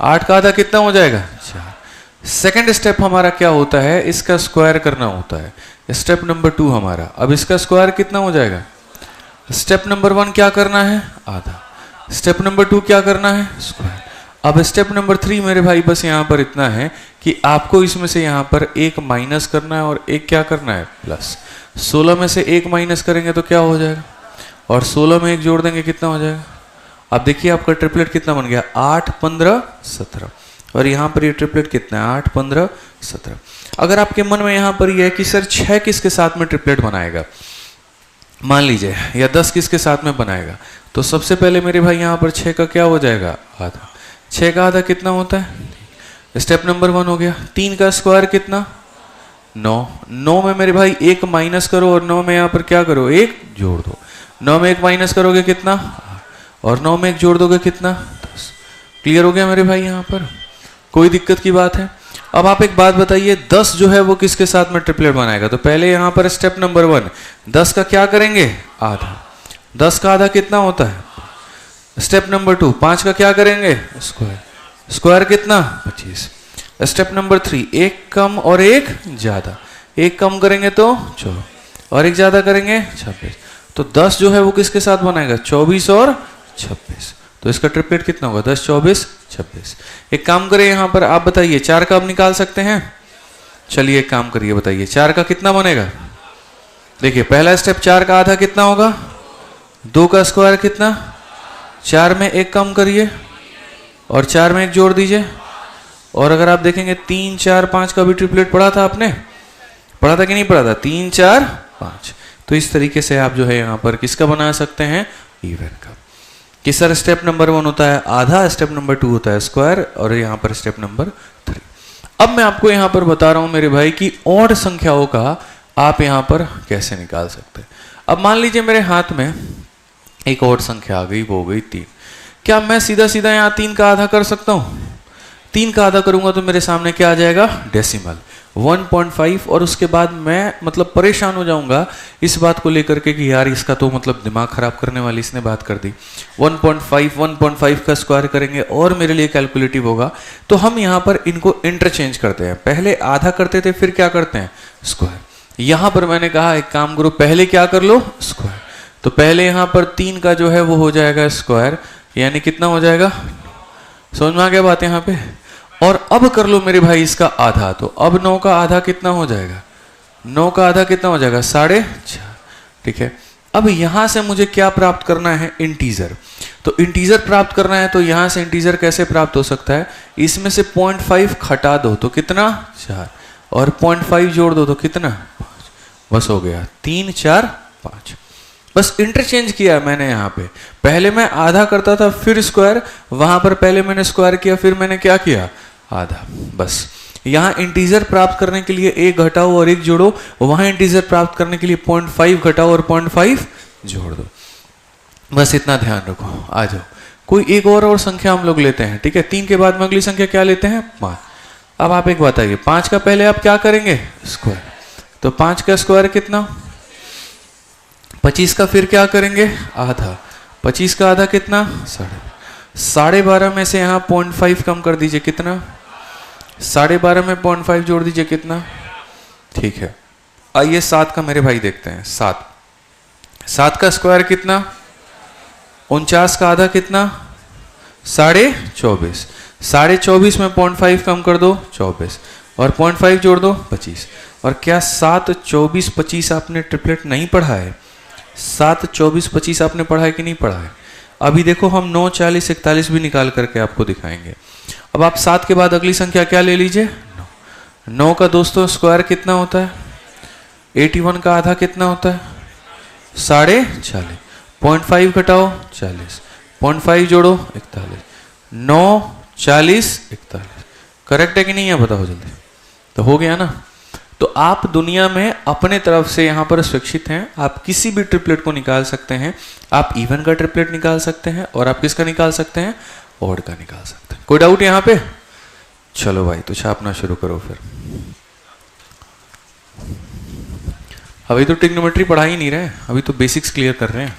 8 का आधा कितना हो जाएगा? 4। सेकंड स्टेप हमारा क्या होता है? इसका स्क्वायर करना होता है, स्टेप नंबर 2 हमारा। अब इसका स्क्वायर कितना हो जाएगा? स्टेप नंबर 1 क्या करना है? आधा। स्टेप नंबर 2 क्या करना है? स्क्वायर। अब स्टेप नंबर 3 मेरे भाई बस यहां पर इतना है कि आपको इसमें से यहां पर 1 माइनस करना है और 1 क्या करना है? प्लस। 16 में से 1 माइनस करेंगे तो क्या हो जाएगा? और 16 में 1 जोड़ देंगे, कितना हो जाएगा? अब देखिए आपका ट्रिपलेट कितना बन गया? 8 15 17। और यहां पर ये ट्रिपलेट कितना है? 8 15 17। अगर आपके मन में यहां पर यह है कि सर 6 किसके साथ में ट्रिपलेट बनाएगा मान लीजिए, या 10 किसके साथ में बनाएगा, तो सबसे पहले मेरे भाई यहां पर 6 का क्या हो जाएगा? आधा। 6 का आधा कितना होता है? स्टेप नंबर 1 हो गया। 3 का स्क्वायर कितना? 9। 9 में मेरे भाई 1 माइनस करो और 9 में यहां पर क्या करो? 1 जोड़ दो। 9 में 1 माइनस करोगे कितना? और 9 में 1 जोड़ दोगे कितना? 10। क्लियर हो गया मेरे भाई? यहां पर कोई दिक्कत की बात है? अब आप एक बात बताइए, 10 जो है वो किसके साथ में ट्रिपलेट बनाएगा? तो पहले यहां पर स्टेप नंबर 1, 10 का क्या करेंगे? आधा। 10 का आधा कितना होता है? स्टेप नंबर 2, 5 का क्या करेंगे? स्क्वायर। स्क्वायर कितना? 25। स्टेप नंबर 3, 1 कम और 1 ज्यादा। 1 कम करेंगे तो 14 और 1 ज्यादा करेंगे 26। तो 10 जो है वो किसके साथ बनाएगा? 24 और 26। तो इसका ट्रिपलेट कितना होगा? 10 24 26। एक काम करें, यहां पर आप बताइए 4 का आप निकाल सकते हैं? चलिए एक काम करिए, बताइए 4 का कितना बनेगा? देखिए पहला स्टेप, 4 का आधा कितना होगा? 2 का स्क्वायर कितना? 4 में 1 कम करिए और 4 में 1 जोड़ दीजिए। और अगर आप देखेंगे 3 4 5 का भी ट्रिपलेट पढ़ा था आपने? पढ़ा था कि नहीं पढ़ा था? 3 4 5। तो इस तरीके से आप जो है यहां पर किसका बना सकते हैं? इवन का। कि सर स्टेप नंबर 1 होता है आधा, स्टेप नंबर 2 होता है स्क्वायर, और यहां पर स्टेप नंबर 3। अब मैं आपको यहां पर बता रहा हूं मेरे भाई कि ऑड संख्याओं का आप यहां पर कैसे निकाल सकते हैं। अब मान लीजिए मेरे हाथ में एक ऑड संख्या आ गई, वो हो गई 3। क्या मैं सीधा सीधा यहां 3 का आधा कर सकता हूं? 3 का आधा करूंगा तो मेरे सामने क्या आ जाएगा? डेसिमल 1.5। और उसके बाद मैं मतलब परेशान हो जाऊंगा इस बात को लेकर के कि यार इसका तो मतलब दिमाग खराब करने वाली इसने बात कर दी। 1.5 का स्क्वायर करेंगे और मेरे लिए कैलकुलेटिव होगा। तो हम यहां पर इनको इंटरचेंज करते हैं, पहले आधा करते थे फिर क्या करते हैं? स्क्वायर। यहां पर मैंने कहा एक काम करो, पहले क्या कर लो? स्क्वायर। तो पहले यहां पर 3 का जो है वो हो जाएगा स्क्वायर, यानी कितना हो जाएगा? समझ में आ गया बात यहाँ पे। और अब कर लो मेरे भाई इसका आधा, तो अब 9 का आधा कितना हो जाएगा, 9 का आधा कितना हो जाएगा 4.5। ठीक है, अब यहां से मुझे क्या प्राप्त करना है, इंटीजर। तो इंटीजर प्राप्त करना है तो यहां से इंटीजर कैसे प्राप्त हो सकता है, इसमें से 0.5 घटा दो तो कितना 4, और 0.5 जोड़ दो तो कितना 5, बस हो गया 3 4 5। बस इंटरचेंज किया मैंने यहाँ पे, पहले मैं आधा करता था फिर स्क्वायर, वहां पर पहले मैंने स्क्वायर किया फिर मैंने क्या किया आधा। बस यहाँ इंटीजर प्राप्त करने के लिए 1 घटाओ और 1 जोड़ो, वहां इंटीजर प्राप्त करने के लिए 0.5 घटाओ और 0.5 जोड़ दो। बस इतना ध्यान रखो। आ जाओ, कोई एक और संख्या हम लोग लेते हैं। ठीक है, 3 के बाद में अगली संख्या क्या लेते हैं 5। अब आप एक बताइए, 5 का पहले आप क्या करेंगे स्क्वायर, तो 5 का स्क्वायर कितना 25 का फिर क्या करेंगे आधा, 25 का आधा कितना 12.5 में से यहाँ 0.5 कम कर दीजिए कितना 12.5 में 0.5 जोड़ दीजिए कितना। ठीक है, आइए 7 का मेरे भाई देखते हैं। 7 का स्क्वायर कितना 49 का आधा कितना 24.5, 24.5 में 0.5 कम कर दो 24 और 0.5 जोड़ दो 25। और क्या 7 24 25 आपने ट्रिपलेट नहीं पढ़ा है, 7 24 25 आपने पढ़ा है कि नहीं पढ़ा है। अभी देखो हम 9 40 41 भी निकाल करके आपको दिखाएंगे। अब आप 7 के बाद अगली संख्या क्या ले लीजिए 9 का दोस्तों स्क्वायर कितना होता है 81 का आधा कितना होता है 40.5, 0.5 घटाओ 40, 0.5 जोड़ो 41, 9 40 41। करेक्ट है कि नहीं है बताओ जल्दी, तो हो गया ना। तो आप दुनिया में अपने तरफ से यहां पर शिक्षित हैं, आप किसी भी ट्रिपलेट को निकाल सकते हैं। आप इवन का ट्रिपलेट निकाल सकते हैं और आप किसका निकाल सकते हैं ऑड का निकाल सकते हैं। कोई डाउट यहां पे, चलो भाई तो छापना शुरू करो फिर। अभी तो ट्रिग्नोमेट्री पढ़ा ही नहीं रहे, अभी तो बेसिक्स क्लियर कर रहे हैं।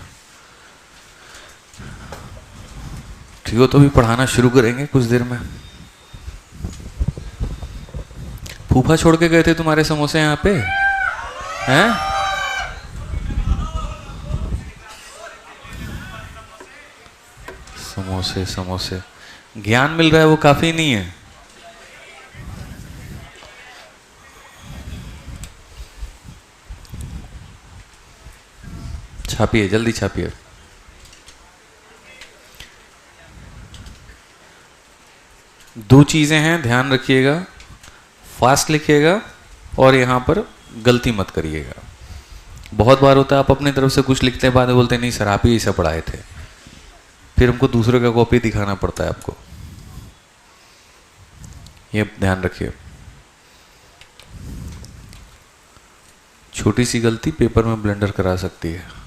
ठीक हो, तो भी पढ़ाना शुरू करेंगे कुछ देर में। फूफा छोड़ के गए थे तुम्हारे समोसे यहाँ पे हैं? समोसे समोसे ज्ञान मिल रहा है वो काफी नहीं है। छापिए जल्दी छापिए। दो चीजें हैं ध्यान रखिएगा, फास्ट लिखिएगा और यहां पर गलती मत करिएगा। बहुत बार होता है आप अपनी तरफ से कुछ लिखते हैं बाद में बोलते हैं नहीं सर आप ही ऐसा पढ़ाए थे, फिर हमको दूसरे का कॉपी दिखाना पड़ता है आपको। ये ध्यान रखिए, छोटी सी गलती पेपर में ब्लेंडर करा सकती है।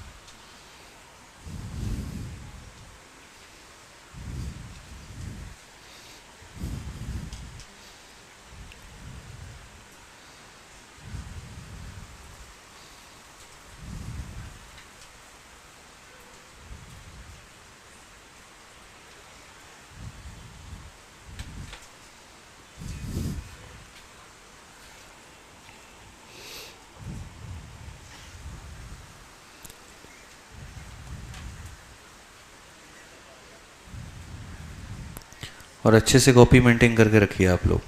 और अच्छे से कॉपी मेंटेन करके रखिए आप लोग।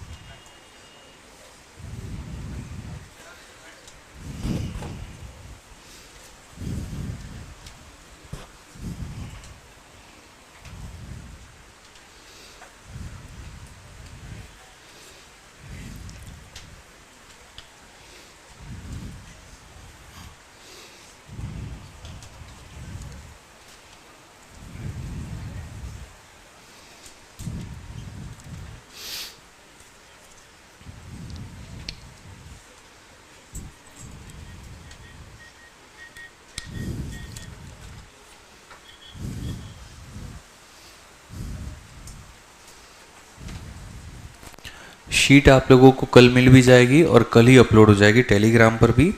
शीट आप लोगों को कल मिल भी जाएगी और कल ही अपलोड हो जाएगी टेलीग्राम पर भी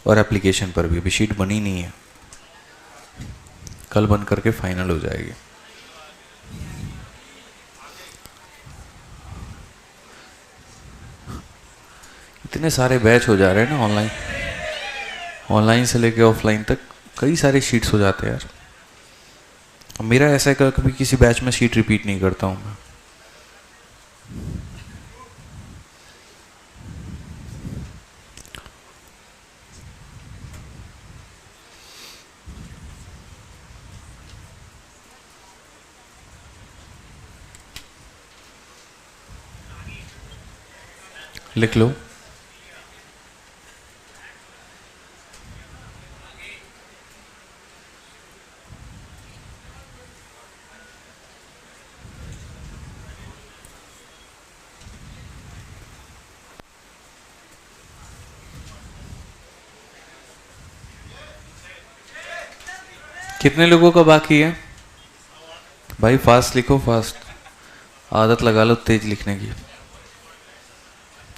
और एप्लीकेशन पर भी। अभी शीट बनी नहीं है, कल बन करके फाइनल हो जाएगी। इतने सारे बैच हो जा रहे हैं ना ऑनलाइन, ऑनलाइन से लेके ऑफलाइन तक कई सारे शीट्स हो जाते हैं यार। मेरा ऐसा है कभी किसी बैच में शीट रिपीट नहीं करता हूँ मैं, लिख लो। कितने लोगों का बाकी है भाई? फास्ट लिखो, फास्ट। आदत लगा लो तेज लिखने की,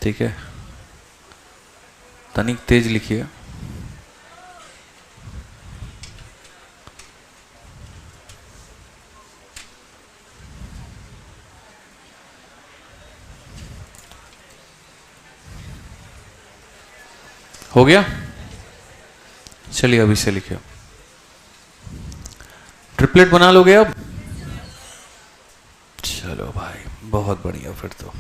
ठीक है? तनिक तेज लिखिए। हो गया? चलिए अभी से लिखिए। ट्रिपलेट बना लोगे अब? चलो भाई बहुत बढ़िया। फिर तो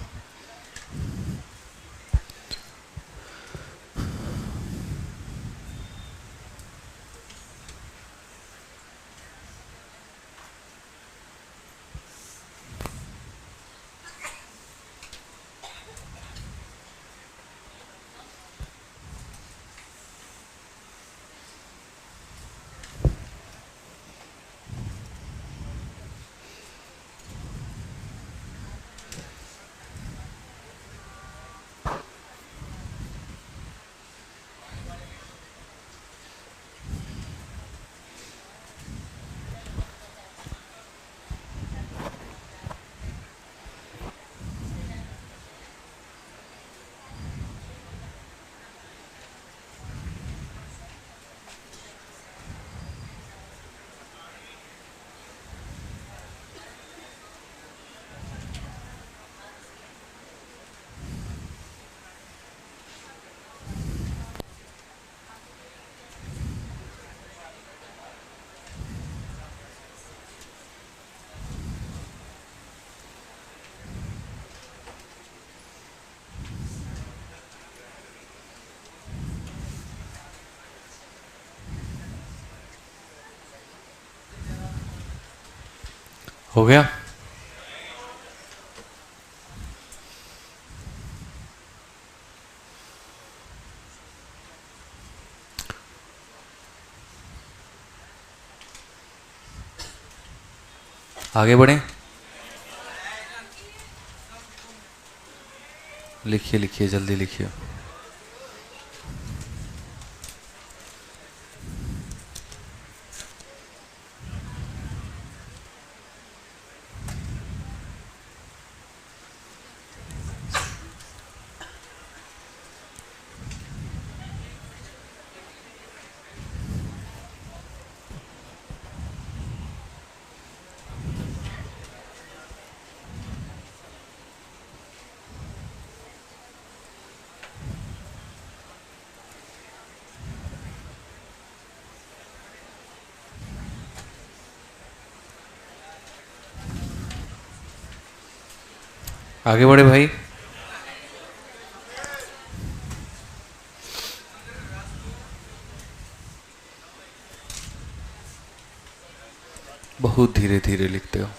हो गया? आगे बढ़े। लिखिए लिखिए, जल्दी लिखिए। आगे बढ़े भाई। बहुत धीरे धीरे लिखते हो।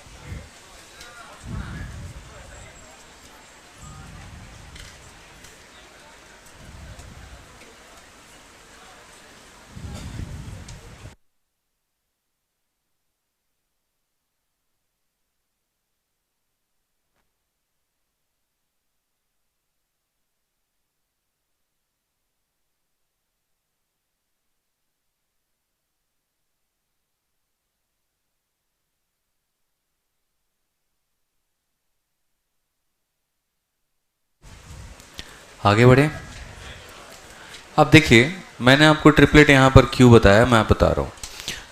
आगे बढ़े। अब देखिए, मैंने आपको ट्रिपलेट यहाँ पर क्यों बताया, मैं बता रहा हूँ।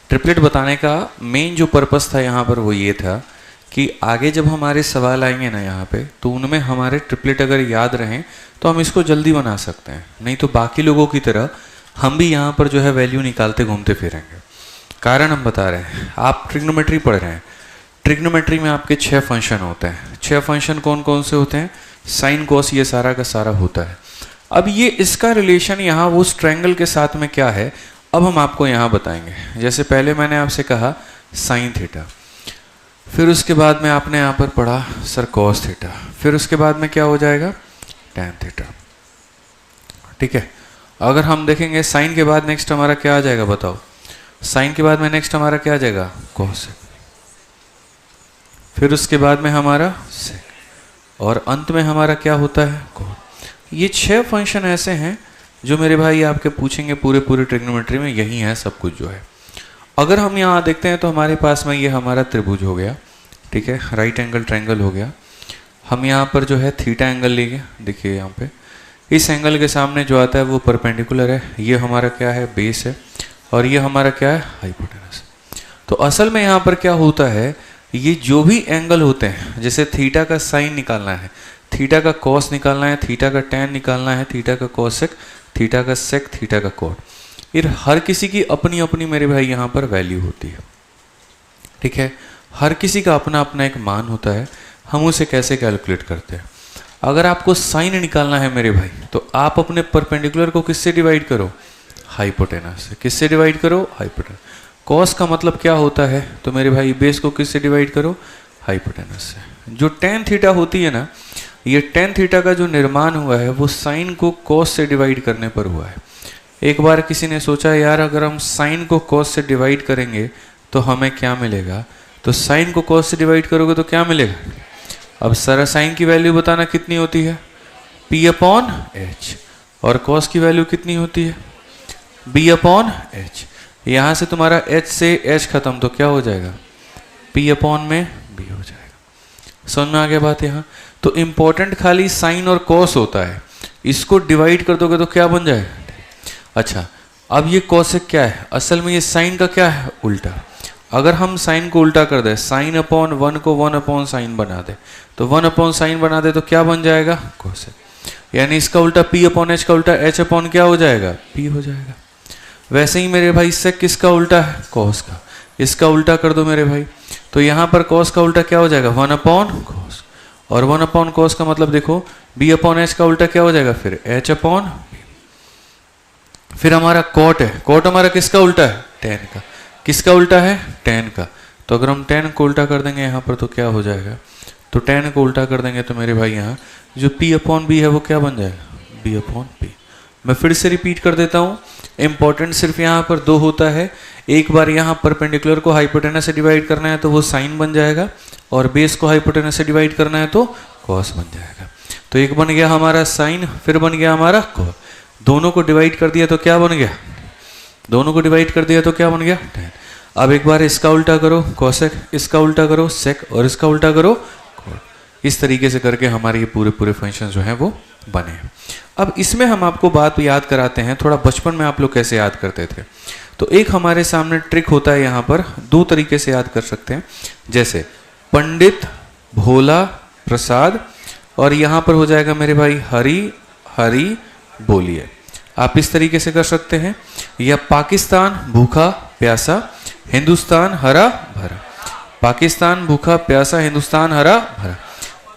ट्रिपलेट बताने का मेन जो पर्पस था यहाँ पर वो ये था कि आगे जब हमारे सवाल आएंगे ना यहाँ पे, तो उनमें हमारे ट्रिपलेट अगर याद रहें तो हम इसको जल्दी बना सकते हैं। नहीं तो बाकी लोगों की तरह हम भी यहाँ पर जो है वैल्यू निकालते घूमते फिरेंगे। कारण हम बता रहे हैं, आप ट्रिग्नोमेट्री पढ़ रहे हैं। ट्रिग्नोमेट्री में आपके 6 फंक्शन होते हैं। 6 फंक्शन कौन कौन से होते हैं? साइन कॉस ये सारा का सारा होता है। अब ये इसका रिलेशन यहाँ वो ट्रायंगल के साथ में क्या है, अब हम आपको यहाँ बताएंगे। जैसे पहले मैंने आपसे कहा साइन थीटा, फिर उसके बाद में आपने यहाँ पर पढ़ा सर कॉस थीटा, फिर उसके बाद में क्या हो जाएगा tan थीटा। ठीक है, अगर हम देखेंगे साइन के बाद नेक्स्ट हमारा क्या आ जाएगा बताओ, साइन के बाद में नेक्स्ट हमारा क्या आ जाएगा कोसेक, फिर उसके बाद में हमारा सेक, और अंत में हमारा क्या होता है कोट। ये 6 फंक्शन ऐसे हैं जो मेरे भाई आपके पूछेंगे पूरे ट्रिग्नोमेट्री में, यही है सब कुछ जो है। अगर हम यहाँ देखते हैं तो हमारे पास में ये हमारा त्रिभुज हो गया, ठीक है, राइट एंगल ट्रायंगल हो गया। हम यहाँ पर जो है थीटा एंगल लेंगे, देखिए यहाँ पे इस एंगल के सामने जो आता है वो परपेंडिकुलर है, ये हमारा क्या है बेस है, और ये हमारा क्या है हाइपोटेनस। तो असल में यहाँ पर क्या होता है, ये जो भी एंगल होते हैं, जैसे थीटा का साइन निकालना है, थीटा का कॉस निकालना है, थीटा का टैन निकालना है, थीटा का कॉसेक, थीटा का सेक, थीटा का कॉट, ये हर किसी की अपनी अपनी मेरे भाई यहाँ पर वैल्यू होती है। ठीक है, हर किसी का अपना अपना एक मान होता है, हम उसे कैसे कैलकुलेट करते हैं। अगर आपको साइन निकालना है मेरे भाई, तो आप अपने परपेंडिकुलर को किससे डिवाइड करो, हाइपोटेनस से। किससे डिवाइड करो, हाइपोटेनस। कॉस का मतलब क्या होता है, तो मेरे भाई बेस को किससे डिवाइड करो, हाइपोटेनस से। जो टेन थीटा होती है ना, ये टेन थीटा का जो निर्माण हुआ है वो साइन को कॉस से डिवाइड करने पर हुआ है। एक बार किसी ने सोचा यार अगर हम साइन को कॉस से डिवाइड करेंगे तो हमें क्या मिलेगा, तो साइन को कॉस से डिवाइड करोगे तो क्या मिलेगा। अब सारा साइन की वैल्यू बताना कितनी होती है, P अपॉन एच, और कॉस की वैल्यू कितनी होती है, B अपॉन एच। यहाँ से तुम्हारा H से H खत्म तो क्या हो जाएगा, P अपॉन में B हो जाएगा। समझ में आ गया बात यहाँ। तो इम्पोर्टेंट खाली साइन और कॉस होता है, इसको डिवाइड कर दोगे तो क्या बन जाएगा। अच्छा, अब ये कॉसेक क्या है, असल में ये साइन का क्या है, उल्टा। अगर हम साइन को उल्टा कर दे, साइन अपॉन 1 को 1 अपॉन साइन बना दे, तो 1 अपॉन साइन बना दे तो क्या बन जाएगा, कॉसेक। यानी इसका उल्टा P अपॉन एच का उल्टा H अपॉन क्या हो जाएगा, P हो जाएगा। वैसे ही मेरे भाई सेक किसका उल्टा है, कॉस का, इसका उल्टा कर दो मेरे भाई, तो यहाँ पर कॉस का उल्टा क्या हो जाएगा, 1 अपॉन कॉस, और 1 अपॉन कॉस का मतलब देखो B अपॉन एच का उल्टा क्या हो जाएगा, फिर H अपॉन। फिर हमारा कॉट है, कॉट हमारा किसका उल्टा है, टेन का। किसका उल्टा है, टेन का। तो अगर हम टेन को उल्टा कर देंगे यहाँ पर तो क्या हो जाएगा, तो टेन को उल्टा कर देंगे तो मेरे भाई यहाँ जो P अपॉन बी है वो क्या बन जाएगा, B अपॉन P। मैं फिर से रिपीट कर देता हूँ, इंपॉर्टेंट सिर्फ यहाँ पर 2 होता है। एक बार यहाँ परपेंडिकुलर को हाइपोटेनस से डिवाइड करना है तो वो साइन बन जाएगा, और बेस को हाइपोटेनस से डिवाइड करना है तो कॉस बन जाएगा। तो एक बन गया हमारा साइन, फिर बन गया हमारा कॉस। दोनों को डिवाइड कर दिया तो क्या बन गया, दोनों को डिवाइड कर दिया तो क्या बन गया, टेन। अब एक बार इसका उल्टा करो कोसेक, इसका उल्टा करो सेक, और इसका उल्टा करो कॉट। इस तरीके से करके हमारे ये पूरे फंक्शन जो हैं वो बने हैं। अब इसमें हम आपको बात याद कराते हैं, थोड़ा बचपन में आप लोग कैसे याद करते थे। तो एक हमारे सामने ट्रिक होता है, यहाँ पर 2 तरीके से याद कर सकते हैं, जैसे पंडित भोला प्रसाद, और यहाँ पर हो जाएगा मेरे भाई हरी हरी बोलिए। आप इस तरीके से कर सकते हैं, या पाकिस्तान भूखा प्यासा हिंदुस्तान हरा भरा, पाकिस्तान भूखा प्यासा हिंदुस्तान हरा भरा।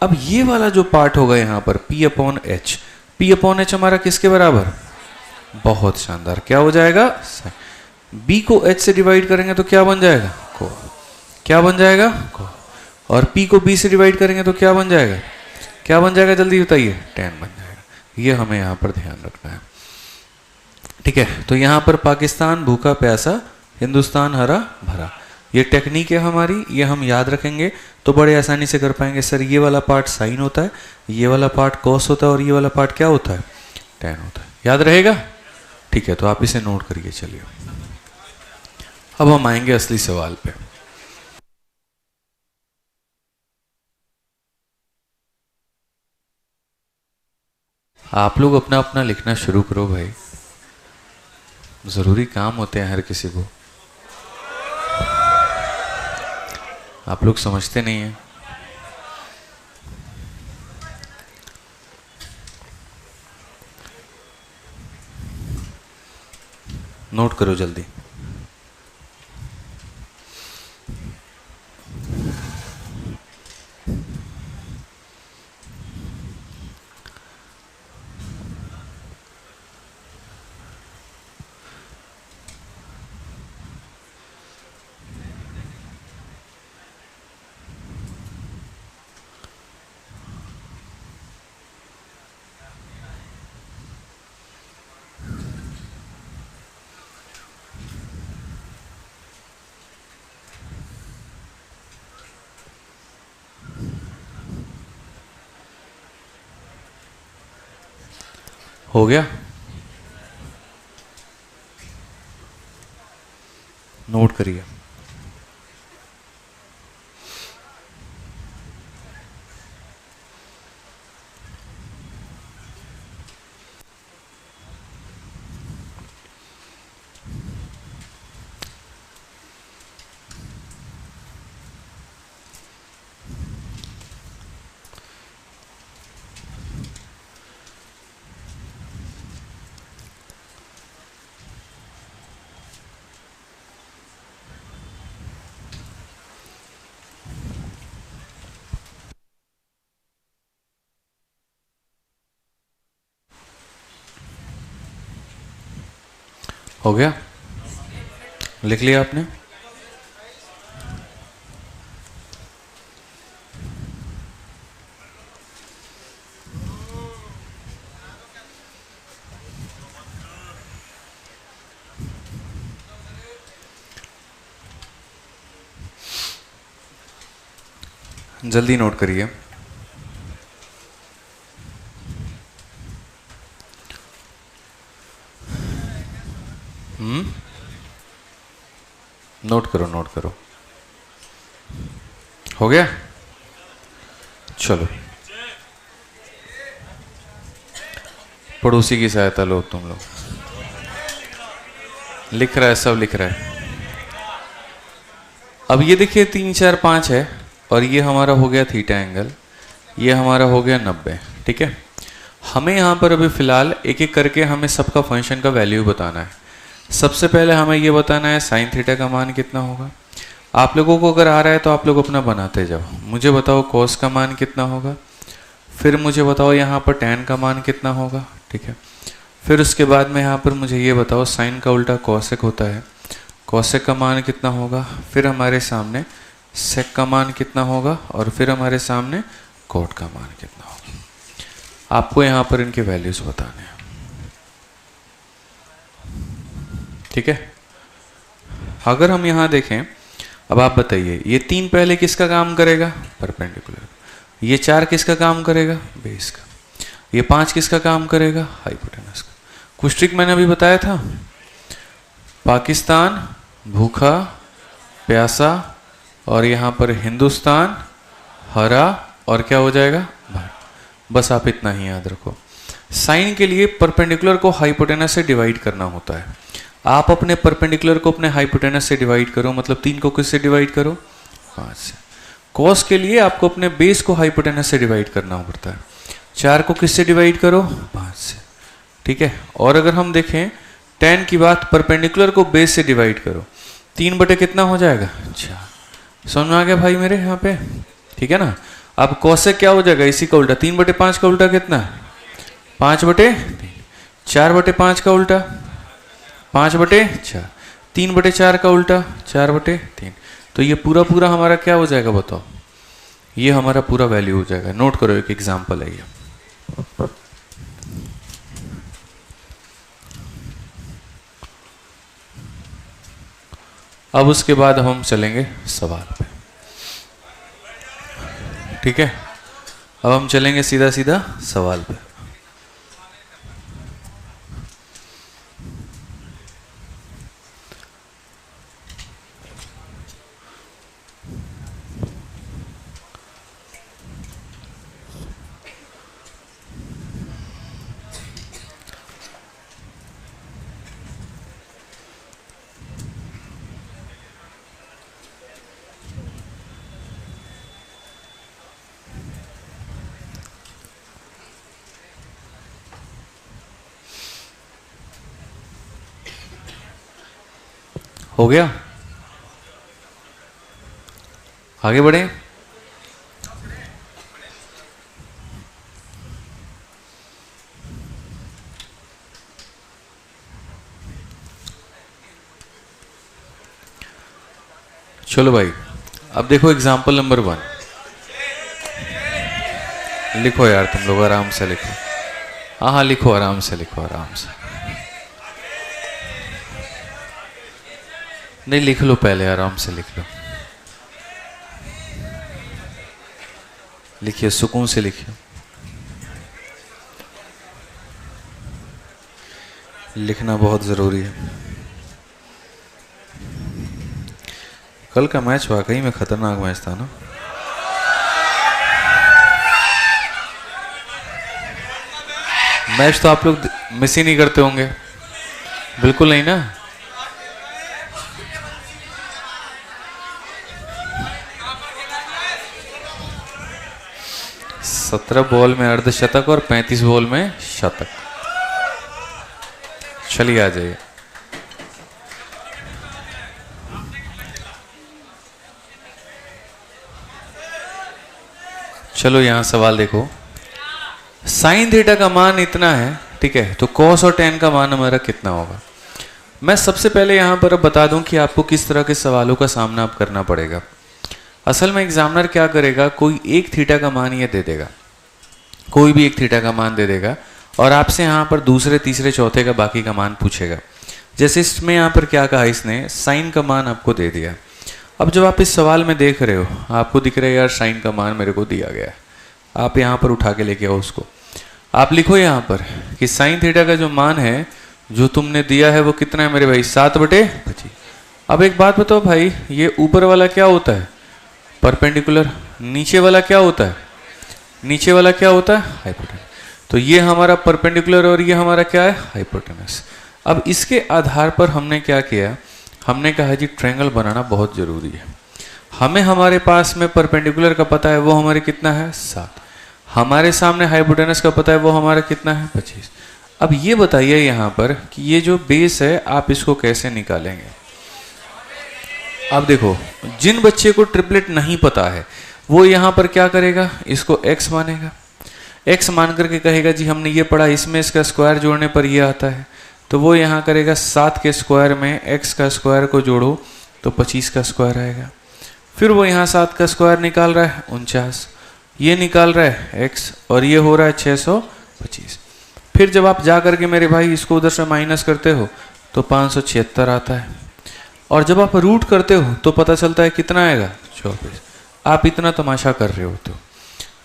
अब ये वाला जो पार्ट होगा यहाँ पर P upon H, P upon H हमारा किसके बराबर, बहुत शानदार, क्या हो जाएगा, B को H से डिवाइड करेंगे तो क्या बन जाएगा, को, क्या बन जाएगा, को, और P को B से डिवाइड करेंगे तो क्या बन जाएगा, क्या बन जाएगा, जल्दी बताइए, 10 बन जाएगा। ये हमें यहाँ पर ध्यान रखना है। ठीक है, तो यहाँ पर पाकिस्तान भूखा प्यासा हिंदुस्तान हरा भरा, ये टेक्निक है हमारी, ये हम याद रखेंगे तो बड़े आसानी से कर पाएंगे। सर ये वाला पार्ट साइन होता है, ये वाला पार्ट कॉस होता है, और ये वाला पार्ट क्या होता है, टेन होता है, याद रहेगा। ठीक है, तो आप इसे नोट करिए। चलिए अब हम आएंगे असली सवाल पे। आप लोग अपना अपना लिखना शुरू करो भाई, जरूरी काम होते हैं हर किसी को, आप लोग समझते नहीं हैं। नोट करो जल्दी। हो गया? नोट करिए। हो गया? लिख लिया आपने? जल्दी नोट करिए। नोट करो, नोट करो। हो गया? चलो, पड़ोसी की सहायता लो तुम लोग। लिख रहा है, सब लिख रहा है। अब ये देखिए 3 4 5 है और ये हमारा हो गया थीटा एंगल, ये हमारा हो गया 90। ठीक है, हमें यहाँ पर अभी फिलहाल एक एक करके हमें सबका फंक्शन का वैल्यू बताना है। सबसे पहले हमें ये बताना है साइन थीटा का मान कितना होगा। आप लोगों को अगर आ रहा है तो आप लोग अपना बनाते जाओ। मुझे बताओ कॉस का मान कितना होगा, फिर मुझे बताओ यहाँ पर टैन का मान कितना होगा। ठीक है, फिर उसके बाद में यहाँ पर मुझे ये बताओ साइन का उल्टा कॉसेक होता है, कॉसेक का मान कितना होगा, फिर हमारे सामने सेक का मान कितना होगा और फिर हमारे सामने कॉट का मान कितना होगा। आपको यहाँ पर इनके वैल्यूज बताने हैं। ठीक है, अगर हम यहाँ देखें, अब आप बताइए ये 3 पहले किसका काम करेगा? परपेंडिकुलर। ये 4 किसका काम करेगा? बेस का। ये 5 किसका काम करेगा? हाइपोटेनस का। कुछ ट्रिक मैंने अभी बताया था, पाकिस्तान, भूखा, प्यासा, और यहाँ पर हिंदुस्तान, हरा, और क्या हो जाएगा? भारत। बस आप इतना ही याद रखो। साइन के लिए परपेंडिकुलर को हाइपोटेनस से डिवाइड करना होता है। आप अपने परपेंडिकुलर को अपने हाइपोटेनस से डिवाइड करो, मतलब 3 को किससे डिवाइड करो? 5 से। कॉस के लिए आपको अपने बेस को हाइपोटेनस से डिवाइड करना पड़ता है। 4 को किससे डिवाइड करो? 5 से। ठीक है, और अगर हम देखें टैन की बात, परपेंडिकुलर को बेस से डिवाइड करो, 3 बटे कितना हो जाएगा? 4। समझ में आ गया भाई मेरे यहाँ पे? ठीक है ना। अब कॉसेक क्या हो जाएगा? इसी का उल्टा, 3 बटे 5 का उल्टा कितना? 5 बटे 3। 4 बटे 5 का उल्टा 5 बटे 4। 3 बटे 4 का उल्टा 4 बटे 3। तो ये पूरा पूरा हमारा क्या हो जाएगा बताओ? ये हमारा पूरा वैल्यू हो जाएगा। नोट करो, एक एग्जांपल है ये। अब उसके बाद हम चलेंगे सवाल पे। ठीक है, अब हम चलेंगे सीधा सीधा सवाल पे। हो गया? आगे बढ़े। चलो भाई, अब देखो एग्जाम्पल नंबर 1। लिखो यार, तुम लोग आराम से लिखो। हाँ हाँ लिखो, आराम से लिखो, आराम से। नहीं, लिख लो पहले, आराम से लिख लो। लिखिए, सुकून से लिखिए। लिखना बहुत ज़रूरी है। कल का मैच वाकई में खतरनाक मैच था ना। मैच तो आप लोग मिस ही नहीं करते होंगे, बिल्कुल नहीं ना। सत्रह बॉल में अर्धशतक और 35 बॉल में शतक। चलिए आ जाइए। चलो यहां सवाल देखो। साइन थीटा का मान इतना है, ठीक है, तो कॉस और टेन का मान हमारा कितना होगा। मैं सबसे पहले यहां पर बता दूं कि आपको किस तरह के सवालों का सामना आप करना पड़ेगा। असल में एग्जामिनर क्या करेगा, कोई एक थीटा का मान ये दे देगा, कोई भी एक थीटा का मान दे देगा और आपसे यहाँ पर दूसरे तीसरे चौथे का बाकी का मान पूछेगा। जैसे इसमें यहाँ पर क्या कहा इसने, साइन का मान आपको दे दिया। अब जब आप इस सवाल में देख रहे हो, आपको दिख रहा है यार साइन का मान मेरे को दिया गया है, आप यहाँ पर उठा के लेके आओ उसको। आप लिखो यहाँ पर कि साइन थीटा का जो मान है जो तुमने दिया है वो कितना है मेरे भाई, 7/25। अब एक बात बताओ भाई, ये ऊपर वाला क्या होता है, परपेंडिकुलर। नीचे वाला क्या होता है, नीचे वाला क्या होता है, हाइपोटेनस। तो ये हमारा परपेंडिकुलर और ये हमारा क्या है, हाइपोटेनस। अब इसके आधार पर हमने क्या किया, हमने कहा जी ट्रायंगल बनाना बहुत जरूरी है। हमें हमारे पास में परपेंडिकुलर का पता है वो हमारे कितना है, 7। हमारे सामने हाइपोटेनस का पता है वो हमारा कितना है, 25। अब ये बताइए यहाँ पर कि ये जो बेस है आप इसको कैसे निकालेंगे। अब देखो, जिन बच्चे को ट्रिपलेट नहीं पता है वो यहाँ पर क्या करेगा, इसको x मानेगा। x मान करके कहेगा जी हमने ये पढ़ा, इसमें इसका स्क्वायर जोड़ने पर ये आता है, तो वो यहाँ करेगा 7 के स्क्वायर में x का स्क्वायर को जोड़ो तो 25 का स्क्वायर आएगा। फिर वो यहाँ 7 का स्क्वायर निकाल रहा है 49, ये निकाल रहा है x और ये हो रहा है 625। फिर जब आप जा करके मेरे भाई इसको उधर से माइनस करते हो तो 576 आता है, और जब आप रूट करते हो तो पता चलता है कितना आएगा, 24। आप इतना तमाशा कर रहे हो, तो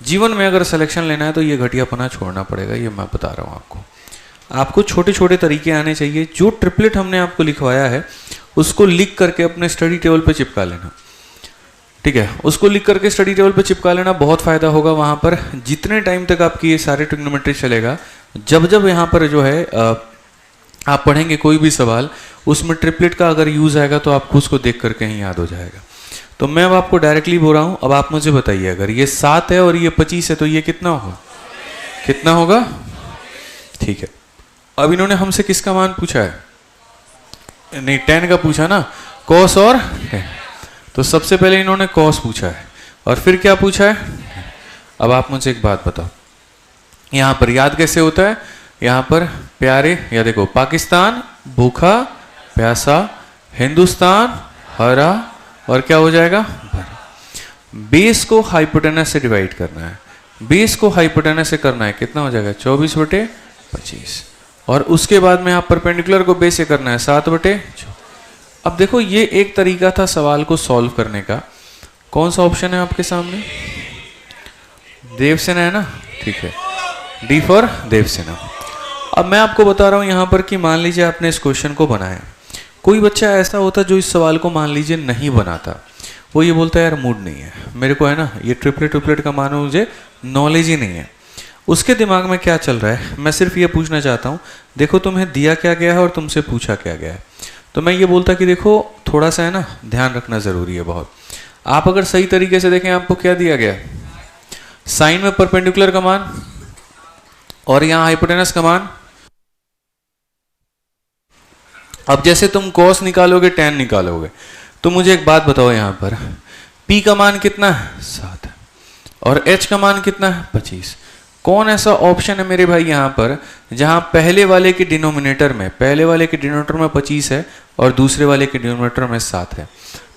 जीवन में अगर सिलेक्शन लेना है तो ये घटियापना छोड़ना पड़ेगा, ये मैं बता रहा हूँ आपको। आपको छोटे छोटे तरीके आने चाहिए। जो ट्रिपलेट हमने आपको लिखवाया है उसको लिख करके अपने स्टडी टेबल पे चिपका लेना, ठीक है, उसको लिख करके स्टडी टेबल पे चिपका लेना, बहुत फायदा होगा वहां पर। जितने टाइम तक आपकी ये सारे ट्रिग्नोमेट्री चलेगा, जब जब यहाँ पर जो है आप पढ़ेंगे कोई भी सवाल, उसमें ट्रिपलेट का अगर यूज आएगा तो आपको उसको देख करके ही याद हो जाएगा। तो मैं अब आपको डायरेक्टली बोल रहा हूं, अब आप मुझे बताइए, अगर ये 7 है और ये 25 है तो ये कितना होगा, कितना होगा, ठीक है। अब इन्होंने हमसे किसका मान पूछा है, नहीं 10 का पूछा ना, कॉस और टेन। तो सबसे पहले इन्होंने कॉस पूछा है और फिर क्या पूछा है। अब आप मुझे एक बात बताओ, यहां पर याद कैसे होता है, यहां पर प्यारे, या देखो, पाकिस्तान भूखा प्यासा, हिंदुस्तान हरा, और क्या हो जाएगा, भरा। बेस को हाइपोटेनस से डिवाइड करना है, बेस को हाइपोटेनस से करना है, कितना हो जाएगा, 24/25। और उसके बाद में आप परपेंडिकुलर को बेस से करना है 7/24। अब देखो, ये एक तरीका था सवाल को सॉल्व करने का। कौन सा ऑप्शन है आपके सामने, देवसेना है ना, ठीक है, डी फॉर देवसेना। अब मैं आपको बता रहा हूं यहां पर कि मान लीजिए आपने इस क्वेश्चन को बनाया, कोई बच्चा ऐसा होता जो इस सवाल को मान लीजिए नहीं बनाता, वो ये बोलता है यार मूड नहीं है मेरे को, है ना, ये ट्रिपलेट का मान मुझे नॉलेज ही नहीं है। उसके दिमाग में क्या चल रहा है, मैं सिर्फ ये पूछना चाहता हूँ, देखो तुम्हें दिया क्या गया है और तुमसे पूछा क्या गया है। तो मैं ये बोलता कि देखो थोड़ा सा है ना ध्यान रखना जरूरी है बहुत। आप अगर सही तरीके से देखें, आपको क्या दिया गया, साइन में परपेंडिकुलर का मान और यहाँ हाइपोटेनस का मान। अब जैसे तुम कॉस निकालोगे टेन निकालोगे, तो मुझे एक बात बताओ, यहाँ पर P का मान कितना है, 7 है, और H का मान कितना है, 25। कौन ऐसा ऑप्शन है मेरे भाई यहाँ पर जहाँ पहले वाले के डिनोमिनेटर में 25 है और दूसरे वाले के डिनोमिनेटर में 7 है।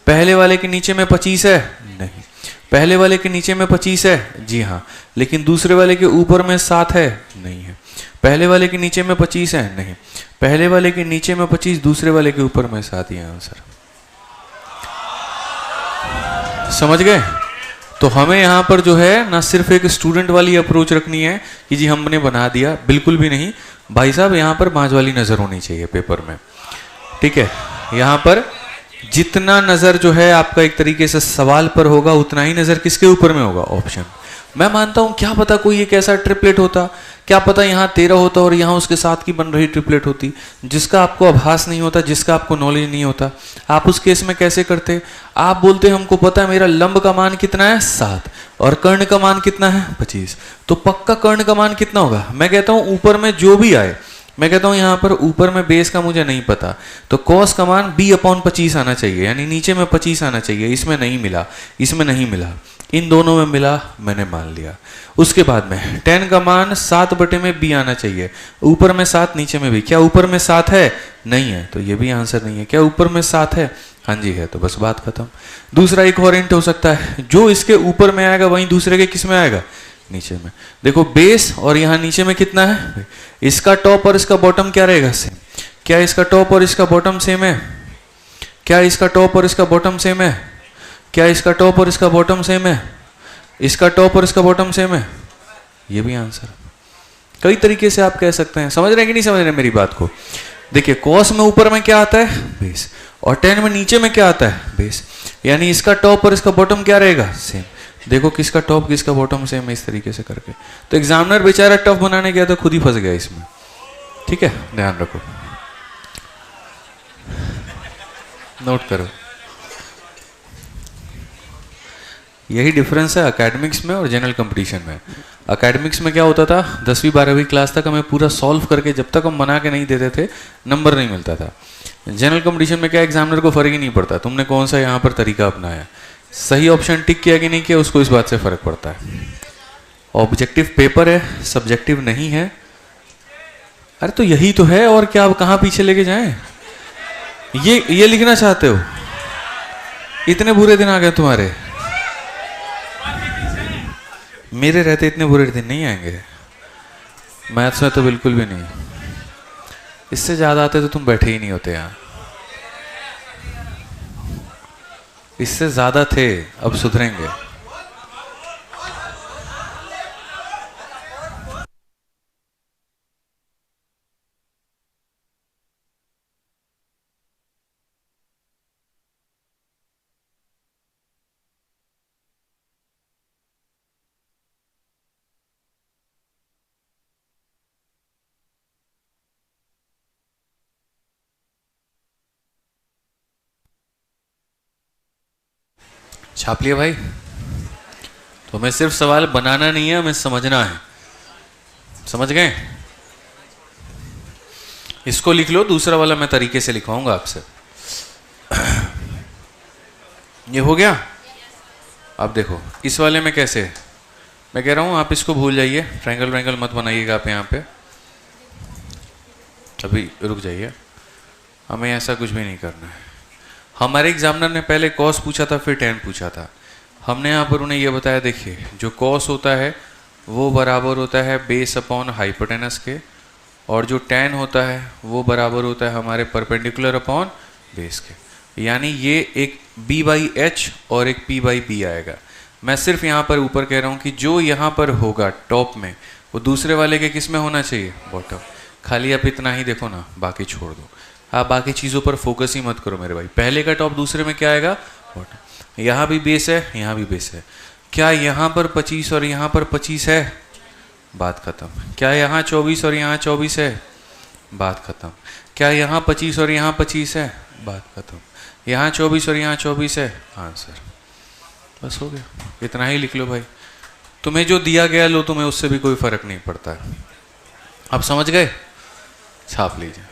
पहले वाले के नीचे में 25 है, नहीं। पहले वाले के नीचे में 25 है, जी हाँ, लेकिन दूसरे वाले के ऊपर में 7 है, नहीं है। पहले वाले के नीचे में 25 है, नहीं। पहले वाले के नीचे में 25, दूसरे वाले के ऊपर में 7 ही है आंसर। समझ गए? तो हमें यहाँ पर जो है ना सिर्फ एक स्टूडेंट वाली अप्रोच रखनी है कि जी हमने बना दिया, बिल्कुल भी नहीं भाई साहब, यहाँ पर बाज वाली नज़र होनी चाहिए पेपर में, ठीक है। यहाँ पर जितना नज़र जो है आपका एक तरीके से सवाल पर होगा, उतना ही नज़र किसके ऊपर में होगा, ऑप्शन। मैं मानता हूँ क्या पता कोई एक ऐसा ट्रिपलेट होता, क्या पता यहाँ 13 होता और यहाँ उसके साथ की बन रही ट्रिपलेट होती, जिसका आपको आभास नहीं होता, जिसका आपको नॉलेज नहीं होता। आप उस केस में कैसे करते? आप बोलते हमको पता है मेरा लंब का मान कितना है 7 और कर्ण का मान कितना है 25, तो पक्का कर्ण का मान कितना होगा। मैं कहता हूँ ऊपर में जो भी आए, मैं कहता हूँ यहाँ पर ऊपर में बेस का मुझे नहीं पता, तो कॉस का मान b/25 आना चाहिए, यानी नीचे में 25 आना चाहिए। इसमें नहीं मिला, इसमें नहीं मिला, इन दोनों में मिला, मैंने मान लिया। उसके बाद में tan का मान 7/b आना चाहिए, ऊपर में 7 नीचे में भी। क्या ऊपर में 7 है? नहीं है, तो ये भी आंसर नहीं है। क्या ऊपर में 7 है? हाँ जी है, तो बस बात खत्म। दूसरा एक और हिंट हो सकता है, जो इसके ऊपर में आएगा वहीं दूसरे के किस में आएगा, नीचे में। देखो बेस और यहाँ नीचे में कितना है, इसका टॉप और इसका बॉटम क्या रहेगा, सेम। क्या इसका टॉप और इसका बॉटम सेम है? क्या इसका टॉप और इसका बॉटम सेम है? क्या इसका टॉप और इसका बॉटम सेम है? इसका टॉप और इसका बॉटम सेम है, ये भी आंसर। कई तरीके से आप कह सकते हैं, समझ रहे हैं कि नहीं समझ रहे मेरी बात को। देखिए कॉस में ऊपर में क्या आता है, बेस, और tan में नीचे में क्या आता है, बेस, यानी इसका टॉप और इसका बॉटम क्या रहेगा, सेम। देखो किसका टॉप किसका बॉटम सेम है, इस तरीके से करके। तो एग्जामिनर बेचारा टफ बनाने गया तो खुद ही फंस गया इसमें, ठीक है, ध्यान रखो, नोट करो। यही डिफरेंस है एकेडमिक्स में और जनरल कंपटीशन में। एकेडमिक्स में क्या होता था, 10वीं 12वीं क्लास तक हमें पूरा सॉल्व करके जब तक हम बना के नहीं देते थे नंबर नहीं मिलता था। जनरल कंपटीशन में क्या, एग्जामिनर को फर्क ही नहीं पड़ता तुमने कौन सा यहाँ पर तरीका अपनाया, सही ऑप्शन टिक किया कि नहीं किया, उसको इस बात से फर्क पड़ता है। ऑब्जेक्टिव पेपर है, सब्जेक्टिव नहीं है। अरे तो यही तो है, और क्या, अब कहाँ पीछे लेके जाएं? ये लिखना चाहते हो? इतने बुरे दिन आ गए तुम्हारे, मेरे रहते इतने बुरे दिन नहीं आएंगे। मैथ्स में तो बिल्कुल भी नहीं, इससे ज्यादा आते तो तुम बैठे ही नहीं होते यहाँ। इससे ज्यादा थे, अब सुधरेंगे। छाप लिया भाई? तो हमें सिर्फ सवाल बनाना नहीं है, हमें समझना है। समझ गए? इसको लिख लो, दूसरा वाला मैं तरीके से लिखवाऊंगा आपसे। ये हो गया। अब देखो इस वाले में कैसे, मैं कह रहा हूं आप इसको भूल जाइए, ट्रायंगल व्रायंगल मत बनाइएगा आप यहाँ पे, अभी रुक जाइए, हमें ऐसा कुछ भी नहीं करना है। हमारे एग्जामिनर ने पहले कॉस पूछा था, फिर tan पूछा था। हमने यहाँ पर उन्हें ये बताया, देखिए जो कॉस होता है वो बराबर होता है बेस अपॉन हाइपोटेनस के, और जो tan होता है वो बराबर होता है हमारे परपेंडिकुलर अपॉन बेस के। यानी ये एक b/h और एक p/b आएगा। मैं सिर्फ यहाँ पर ऊपर कह रहा हूँ कि जो यहाँ पर होगा टॉप में, वो दूसरे वाले के किस में होना चाहिए, बॉटम। खाली आप इतना ही देखो ना, बाकी छोड़ दो, आप बाकी चीज़ों पर फोकस ही मत करो मेरे भाई। पहले का टॉप, दूसरे में क्या आएगा, बॉटम। यहाँ भी बेस है, यहाँ भी बेस है। क्या यहाँ पर 25 और यहाँ पर 25 है, बात खत्म। क्या यहाँ 24 और यहाँ 24 है, बात खत्म। क्या यहाँ 25 और यहाँ 25 है, बात खत्म। यहाँ 24 और यहाँ 24 है, आंसर। बस हो गया, इतना ही लिख लो भाई। तुम्हें जो दिया गया लो, तुम्हें उससे भी कोई फर्क नहीं पड़ता है। अब समझ गए? छाप लीजिए।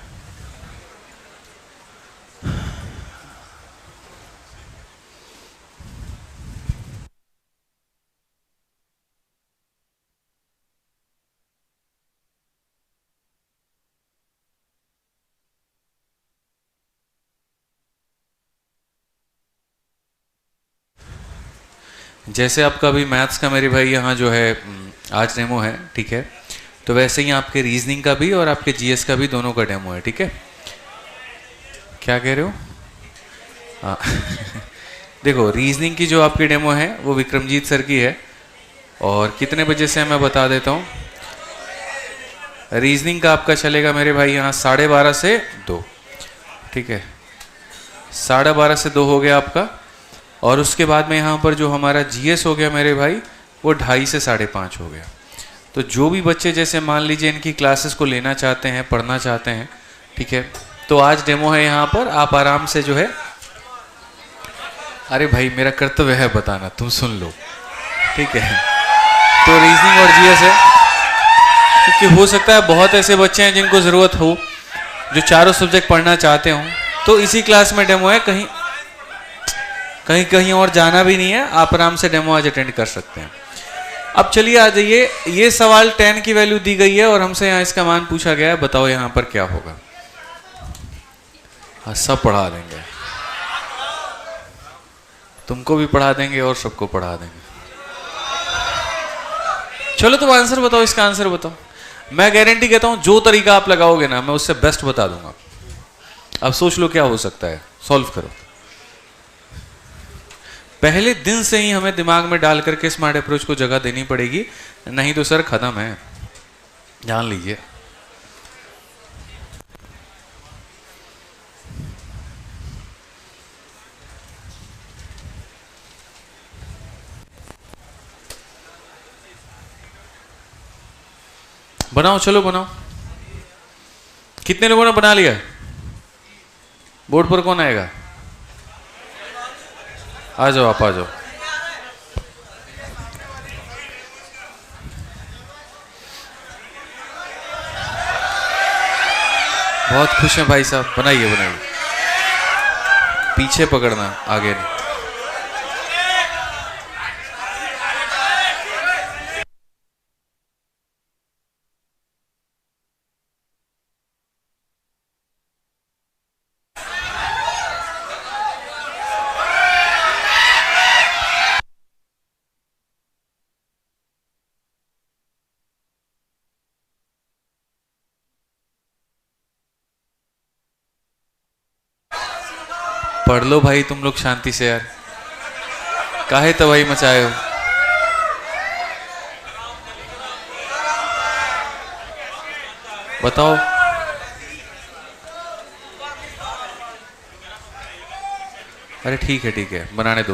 जैसे आपका अभी मैथ्स का मेरे भाई यहाँ जो है आज डेमो है, ठीक है, तो वैसे ही आपके रीजनिंग का भी और आपके जीएस का भी दोनों का डेमो है, ठीक है। क्या कह रहे हो? हाँ देखो रीजनिंग की जो आपकी डेमो है वो विक्रमजीत सर की है, और कितने बजे से मैं बता देता हूँ। रीजनिंग का आपका चलेगा मेरे भाई यहाँ 12:30 से 2, ठीक है, 12:30 से 2 हो गया आपका। और उसके बाद में यहाँ पर जो हमारा जीएस हो गया मेरे भाई वो 2:30 से 5:30 हो गया। तो जो भी बच्चे जैसे मान लीजिए इनकी क्लासेस को लेना चाहते हैं, पढ़ना चाहते हैं, ठीक है, तो आज डेमो है यहाँ पर, आप आराम से जो है, अरे भाई मेरा कर्तव्य है बताना, तुम सुन लो, ठीक है। तो रीजनिंग और जीएस है, क्योंकि हो सकता है बहुत ऐसे बच्चे हैं जिनको ज़रूरत हो, जो चारों सब्जेक्ट पढ़ना चाहते हों, तो इसी क्लास में डेमो है, कहीं और जाना भी नहीं है, आप आराम से डेमो आज अटेंड कर सकते हैं। अब चलिए आ जाइए, ये सवाल 10 की वैल्यू दी गई है और हमसे यहाँ इसका मान पूछा गया है, बताओ यहाँ पर क्या होगा। हाँ, सब पढ़ा देंगे, तुमको भी पढ़ा देंगे और सबको पढ़ा देंगे। चलो तुम आंसर बताओ, इसका आंसर बताओ। मैं गारंटी कहता हूं जो तरीका आप लगाओगे ना मैं उससे बेस्ट बता दूंगा। अब सोच लो क्या हो सकता है, सॉल्व करो। पहले दिन से ही हमें दिमाग में डाल करके स्मार्ट अप्रोच को जगह देनी पड़ेगी, नहीं तो सर खत्म है, जान लीजिए। बनाओ, चलो बनाओ। कितने लोगों ने बना लिया? बोर्ड पर कौन आएगा? आ जाओ, आप आ जाओ। बहुत खुश हैं भाई साहब, बनाइए बनाइए। पीछे पकड़ना, आगे नहीं। पढ़ लो भाई तुम लोग शांति से यार, काहे तबाही मचाए हो। बताओ। अरे ठीक है, बनाने दो।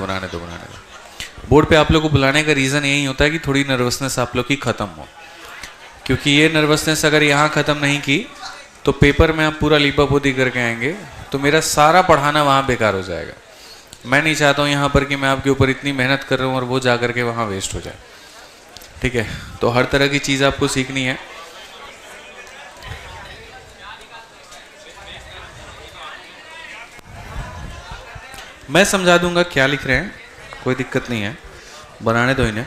बोर्ड पे आप लोग को बुलाने का रीज़न यही होता है कि थोड़ी नर्वसनेस आप लोग की ख़त्म हो, क्योंकि ये नर्वसनेस अगर यहाँ ख़त्म नहीं की तो पेपर में आप पूरा लीपापोती करके आएंगे तो मेरा सारा पढ़ाना वहाँ बेकार हो जाएगा। मैं नहीं चाहता हूँ यहाँ पर कि मैं आपके ऊपर इतनी मेहनत कर रहा हूँ और वो जा करके वहाँ वेस्ट हो जाए, ठीक है। तो हर तरह की चीज़ आपको सीखनी है। मैं समझा दूंगा क्या लिख रहे हैं, कोई दिक्कत नहीं है, बनाने दो इन्हें।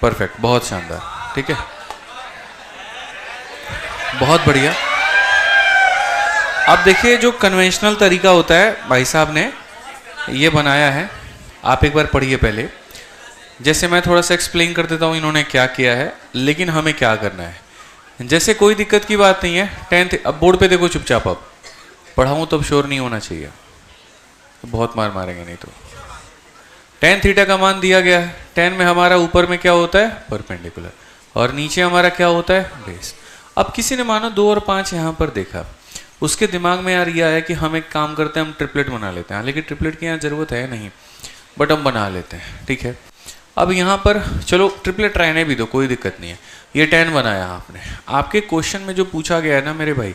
परफेक्ट, बहुत शानदार, ठीक है, बहुत बढ़िया। अब देखिए जो कन्वेंशनल तरीका होता है, भाई साहब ने ये बनाया है, आप एक बार पढ़िए पहले। जैसे मैं थोड़ा सा एक्सप्लेन कर देता हूँ इन्होंने क्या किया है, लेकिन हमें क्या करना है। जैसे कोई दिक्कत की बात नहीं है, 10th अब बोर्ड पे देखो चुपचाप, अब पढ़ाऊँ तब शोर नहीं होना चाहिए, तो बहुत मार मारेंगे नहीं तो। tan थीटा का मान दिया गया है। tan में हमारा ऊपर में क्या होता है, परपेंडिकुलर, और नीचे हमारा क्या होता है, बेस। अब किसी ने मानो 2 और 5 यहाँ पर देखा, उसके दिमाग में यार यह है कि हम एक काम करते हैं, हम ट्रिपलेट बना लेते हैं, लेकिन ट्रिपलेट की यहाँ ज़रूरत है नहीं, बट हम बना लेते हैं, ठीक है। अब यहाँ पर चलो ट्रिपलेट रहने भी दो, कोई दिक्कत नहीं है। ये 10 बनाया आपने, आपके क्वेश्चन में जो पूछा गया है ना मेरे भाई,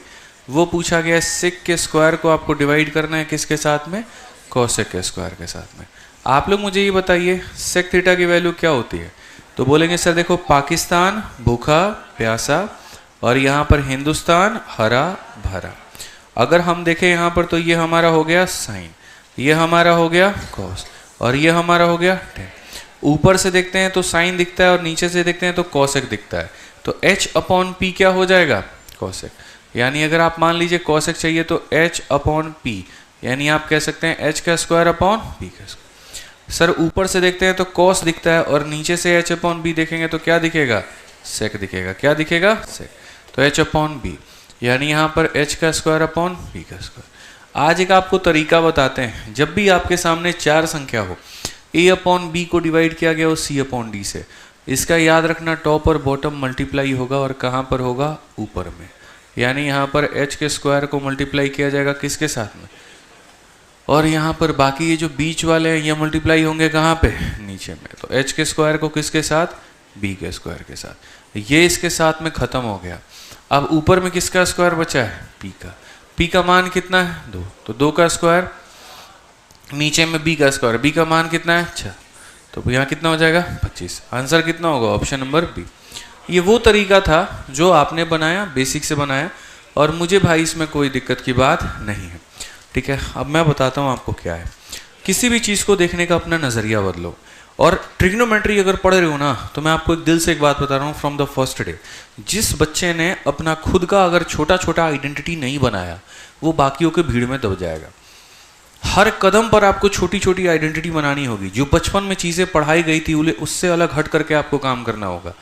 वो पूछा गया है सेक के स्क्वायर को आपको डिवाइड करना है किसके साथ में, कोसेक के स्क्वायर के साथ में। आप लोग मुझे ये बताइए सेक थीटा की वैल्यू क्या होती है। तो बोलेंगे सर देखो पाकिस्तान भूखा प्यासा और यहाँ पर हिंदुस्तान हरा भरा। अगर हम देखें यहाँ पर तो ये हमारा हो गया साइन, ये हमारा हो गया कॉस, और ये हमारा हो गया टेन। ऊपर से देखते हैं तो साइन दिखता है और नीचे से देखते हैं तो कॉसेक दिखता है, तो h/p क्या हो जाएगा, कॉसेक। यानी अगर आप मान लीजिए कॉसेक चाहिए तो h/p, यानी आप कह सकते हैं h का स्क्वायर अपॉन p का स्क्वायर। सर ऊपर से देखते हैं तो कॉस दिखता है और नीचे से h/p देखेंगे तो क्या दिखेगा, सेक दिखेगा। क्या दिखेगा, सेक। तो h/p, यानी यहाँ पर h का स्क्वायर अपॉन p का स्क्वायर। आज एक आपको तरीका बताते हैं, जब भी आपके सामने चार संख्या हो, a अपॉन बी को डिवाइड किया गया हो c अपॉन डी से, इसका याद रखना टॉप और बॉटम मल्टीप्लाई होगा और कहाँ पर होगा, ऊपर में। यानी यहाँ पर h के स्क्वायर को मल्टीप्लाई किया जाएगा किसके साथ में, और यहाँ पर बाकी ये जो बीच वाले हैं ये मल्टीप्लाई होंगे कहाँ पे, नीचे में। तो h के स्क्वायर को किसके साथ, b के स्क्वायर के साथ, ये इसके साथ में खत्म हो गया। अब ऊपर में किसका स्क्वायर बचा है, p का मान कितना है 2, तो 2 का स्क्वायर, नीचे में b का स्क्वायर, b का मान कितना है 6, तो यहाँ कितना हो जाएगा 25। आंसर कितना होगा, ऑप्शन नंबर बी। ये वो तरीका था जो आपने बनाया, बेसिक से बनाया, और मुझे भाई इसमें कोई दिक्कत की बात नहीं है, ठीक है। अब मैं बताता हूँ आपको क्या है, किसी भी चीज़ को देखने का अपना नज़रिया बदलो। और ट्रिग्नोमेट्री अगर पढ़ रहे हो ना, तो मैं आपको एक दिल से एक बात बता रहा हूँ, फ्रॉम द फर्स्ट डे, जिस बच्चे ने अपना खुद का अगर छोटा छोटा आइडेंटिटी नहीं बनाया, वो बाकियों के भीड़ में दब जाएगा। हर कदम पर आपको छोटी छोटी आइडेंटिटी बनानी होगी। जो बचपन में चीज़ें पढ़ाई गई थी उससे अलग हट करके आपको काम करना होगा।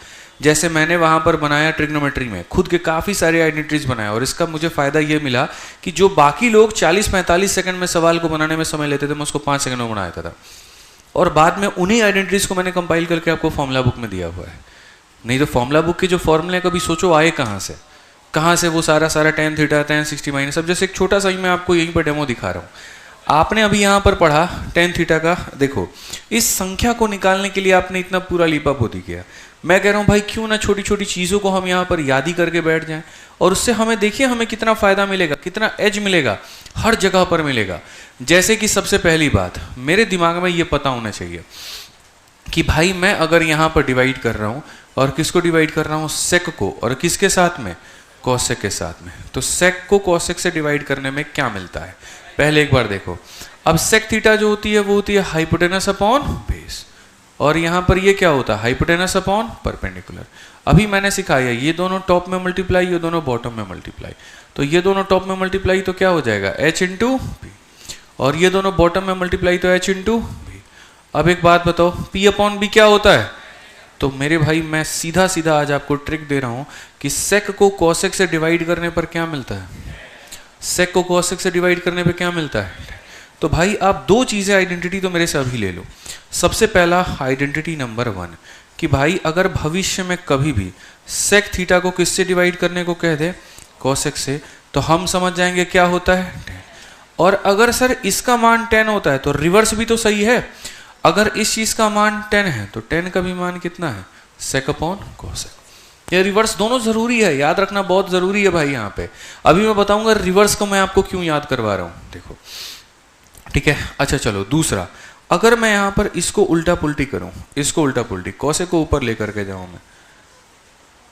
जैसे मैंने वहाँ पर बनाया ट्रिग्नोमेट्री में, खुद के काफ़ी सारे आइडेंटिटीज बनाया, और इसका मुझे फ़ायदा ये मिला कि जो बाकी लोग 40-45 सेकंड में सवाल को बनाने में समय लेते थे, मैं उसको 5 सेकंड में बना देता था। और बाद में उन्हीं आइडेंटिटीज को मैंने कंपाइल करके आपको फॉर्मूला बुक में दिया हुआ है। नहीं तो फॉर्मूला बुक के जो फॉर्मूले कभी सोचो आए कहाँ से वो सारा tan थीटा tan 60 माइनस। अब जैसे एक छोटा सा ही मैं आपको यहीं पर डेमो दिखा रहा हूँ। आपने अभी यहाँ पर पढ़ा tan थीटा का, देखो इस संख्या को निकालने के लिए आपने इतना पूरा लीपा पोती किया। मैं कह रहा हूँ भाई क्यों ना छोटी छोटी चीज़ों को हम यहाँ पर याद ही करके बैठ जाएं, और उससे हमें देखिए हमें कितना फ़ायदा मिलेगा, कितना एज मिलेगा, हर जगह पर मिलेगा। जैसे कि सबसे पहली बात मेरे दिमाग में ये पता होना चाहिए कि भाई मैं अगर यहाँ पर डिवाइड कर रहा हूँ, और किसको डिवाइड कर रहा हूँ, सेक को, और किसके साथ में, कॉसेक के साथ में। तो सेक को कॉसेक से डिवाइड करने में क्या मिलता है, पहले एक बार देखो। अब सेक थीटा जो होती है वो होती है हाइपोटेनस अपॉन बेस, और यहाँ पर ये क्या होता है, हाइपोटेनस अपॉन परपेंडिकुलर। अभी मैंने सिखाया ये दोनों टॉप में मल्टीप्लाई, ये दोनों बॉटम में मल्टीप्लाई, तो ये दोनों टॉप में मल्टीप्लाई तो क्या हो जाएगा h इंटू बी, और ये दोनों बॉटम में मल्टीप्लाई तो h इंटू बी। अब एक बात बताओ p अपॉन बी क्या होता है, तो मेरे भाई मैं सीधा सीधा आज आपको ट्रिक दे रहा हूँ कि सेक को कॉसेक से डिवाइड करने पर क्या मिलता है, सेक को कॉसेक से डिवाइड करने पर क्या मिलता है। तो भाई आप दो चीज़ें आइडेंटिटी तो मेरे से अभी ले लो। सबसे पहला आइडेंटिटी नंबर 1 कि भाई अगर भविष्य में कभी भी सेक थीटा को किससे डिवाइड करने को कह दे, कॉसेक से, तो हम समझ जाएंगे क्या होता है 10। और अगर सर इसका मान 10 होता है तो रिवर्स भी तो सही है। अगर इस चीज़ का मान 10 है तो 10 का भी मान कितना है, सेक अपॉन कॉसेक। ये रिवर्स दोनों जरूरी है, याद रखना बहुत जरूरी है भाई यहाँ पे। अभी मैं बताऊंगा रिवर्स को मैं आपको क्यों याद करवा रहा हूँ, देखो ठीक है। अच्छा चलो दूसरा, अगर मैं यहाँ पर इसको उल्टा पुल्टी करूँ, इसको उल्टा पुल्टी, कॉसेक को ऊपर लेकर के जाऊँ मैं,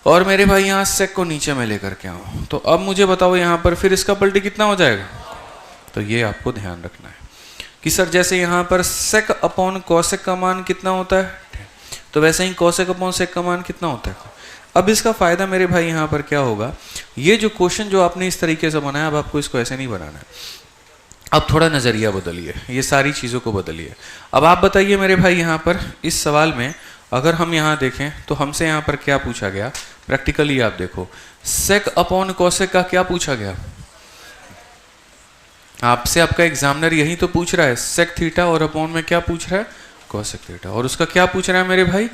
और मेरे भाई यहाँ सेक को नीचे में लेकर के आऊँ, तो अब मुझे बताओ यहाँ पर फिर इसका पलटी कितना हो जाएगा। तो ये आपको ध्यान रखना है कि सर जैसे यहाँ पर सेक अपॉन कॉसेक का मान कितना होता है, तो वैसे ही कॉसेक अपॉन सेक का मान कितना होता है। अब इसका फायदा मेरे भाई यहाँ पर क्या होगा, ये जो क्वेश्चन जो आपने इस तरीके से बनाया, अब आपको इसको ऐसे नहीं बनाना है। अब थोड़ा नज़रिया बदलिए, ये सारी चीज़ों को बदलिए। अब आप बताइए मेरे भाई यहाँ पर इस सवाल में अगर हम यहाँ देखें तो हमसे यहाँ पर क्या पूछा गया, प्रैक्टिकली आप देखो सेक अपॉन कॉसेक का क्या पूछा गया आपसे। आपका एग्जामिनर यही तो पूछ रहा है, सेक थीटा, और अपॉन में क्या पूछ रहा है, कॉसेक थीटा, और उसका क्या पूछ रहा है मेरे भाई।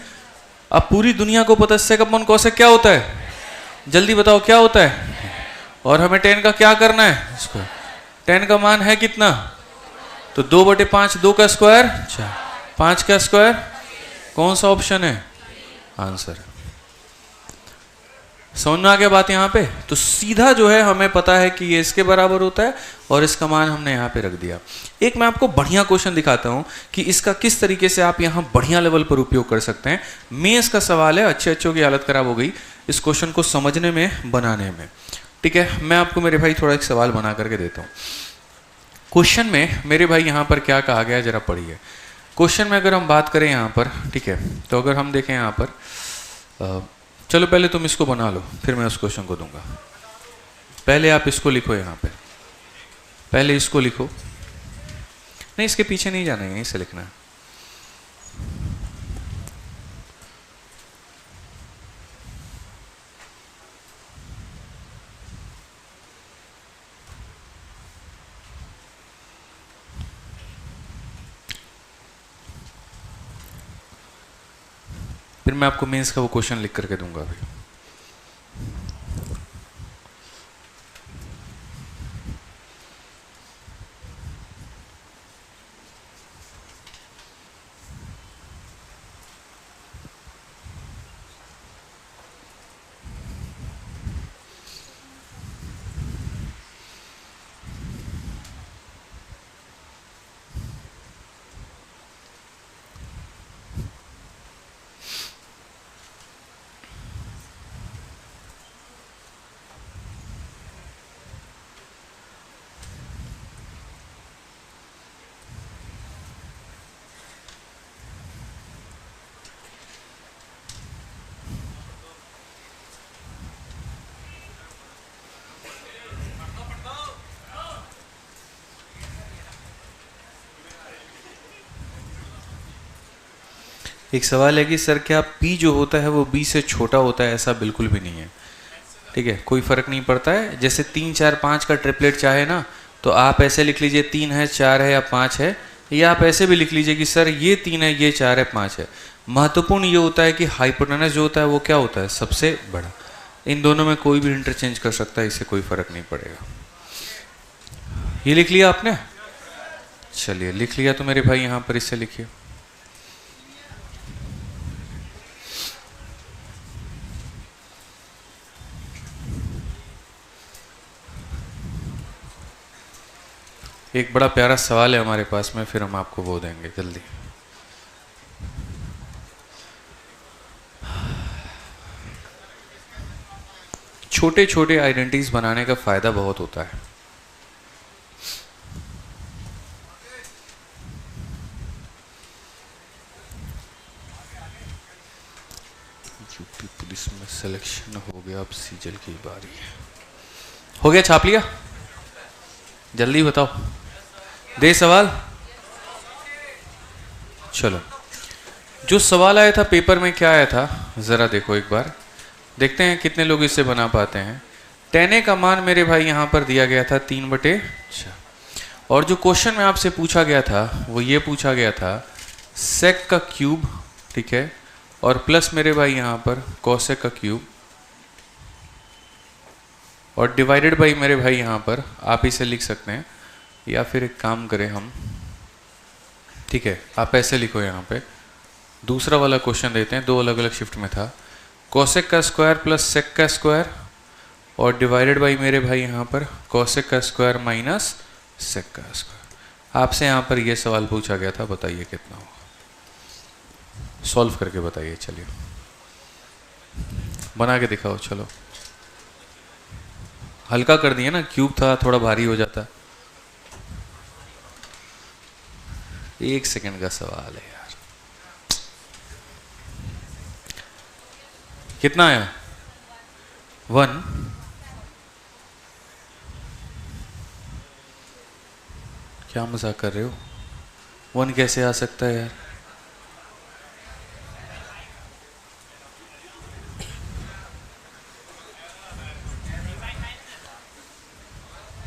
अब पूरी दुनिया को पता है सेक अपॉन कॉसेक क्या होता है, जल्दी बताओ क्या होता है। और हमें 10 का क्या करना है, इसको 10 का मान है कितना, तो 2/5, 2 का स्क्वायर 4, 5 का स्क्वायर, कौन सा ऑप्शन है, आंसर। समझ में आ गया बात यहाँ पे। तो सीधा जो है हमें पता है कि ये इसके बराबर होता है, और इसका मान हमने यहाँ पे रख दिया। एक मैं आपको बढ़िया क्वेश्चन दिखाता हूँ कि इसका किस तरीके से आप यहाँ बढ़िया लेवल पर उपयोग कर सकते हैं। मेंस का सवाल है, अच्छे अच्छों की हालत खराब हो गई इस क्वेश्चन को समझने में, बनाने में, ठीक है। मैं आपको मेरे भाई थोड़ा एक सवाल बना करके देता हूँ। क्वेश्चन में मेरे भाई यहाँ पर क्या कहा गया है, जरा पढ़िए। क्वेश्चन में अगर हम बात करें यहाँ पर, ठीक है, तो अगर हम देखें यहाँ पर, चलो पहले तुम इसको बना लो फिर मैं उस क्वेश्चन को दूंगा। पहले आप इसको लिखो यहाँ पे, पहले इसको लिखो, नहीं इसके पीछे नहीं जाना है, यहीं से लिखना है। फिर मैं आपको मेंस का वो क्वेश्चन लिख करके दूंगा अभी। एक सवाल है कि सर क्या p जो होता है वो b से छोटा होता है? ऐसा बिल्कुल भी नहीं है, ठीक है, कोई फर्क नहीं पड़ता है। जैसे 3 4 5 का ट्रिपलेट चाहे ना तो आप ऐसे लिख लीजिए 3 है 4 है या 5 है, या आप ऐसे भी लिख लीजिए कि सर ये 3 है ये 4 है 5 है। महत्वपूर्ण ये होता है कि हाइपोटेनस जो होता है वो क्या होता है? सबसे बड़ा। इन दोनों में कोई भी इंटरचेंज कर सकता है, इससे कोई फर्क नहीं पड़ेगा। ये लिख लिया आपने? चलिए लिख लिया तो मेरे भाई यहाँ पर इससे लिखिए। एक बड़ा प्यारा सवाल है हमारे पास में, फिर हम आपको वो देंगे जल्दी। छोटे छोटे आइडेंटिटीज बनाने का फायदा बहुत होता है। यूपी पुलिस में सिलेक्शन हो गया, अब सीजल की बारी है। हो गया? छाप लिया? जल्दी बताओ, दे सवाल। चलो, जो सवाल आया था पेपर में क्या आया था जरा देखो एक बार, देखते हैं कितने लोग इससे बना पाते हैं। tan a का मान मेरे भाई यहाँ पर दिया गया था 3/4, और जो क्वेश्चन में आपसे पूछा गया था वो ये पूछा गया था sec का क्यूब, ठीक है, और प्लस मेरे भाई यहाँ पर cosec का क्यूब, और डिवाइडेड बाई मेरे भाई यहाँ पर आप इसे लिख सकते हैं, या फिर एक काम करें हम, ठीक है, आप ऐसे लिखो यहाँ पे। दूसरा वाला क्वेश्चन देते हैं, दो अलग अलग शिफ्ट में था, कोसेक का स्क्वायर प्लस सेक का स्क्वायर और डिवाइडेड बाई मेरे भाई यहाँ पर कोसेक का स्क्वायर माइनस सेक का स्क्वायर। आपसे यहाँ पर यह सवाल पूछा गया था, बताइए कितना होगा, सॉल्व करके बताइए। चलिए बना के दिखाओ। चलो हल्का कर दिए ना, क्यूब था थोड़ा भारी हो जाता। 1 सेकंड का सवाल है यार। कितना आया? 1। क्या मजाक कर रहे हो? 1 कैसे आ सकता है यार?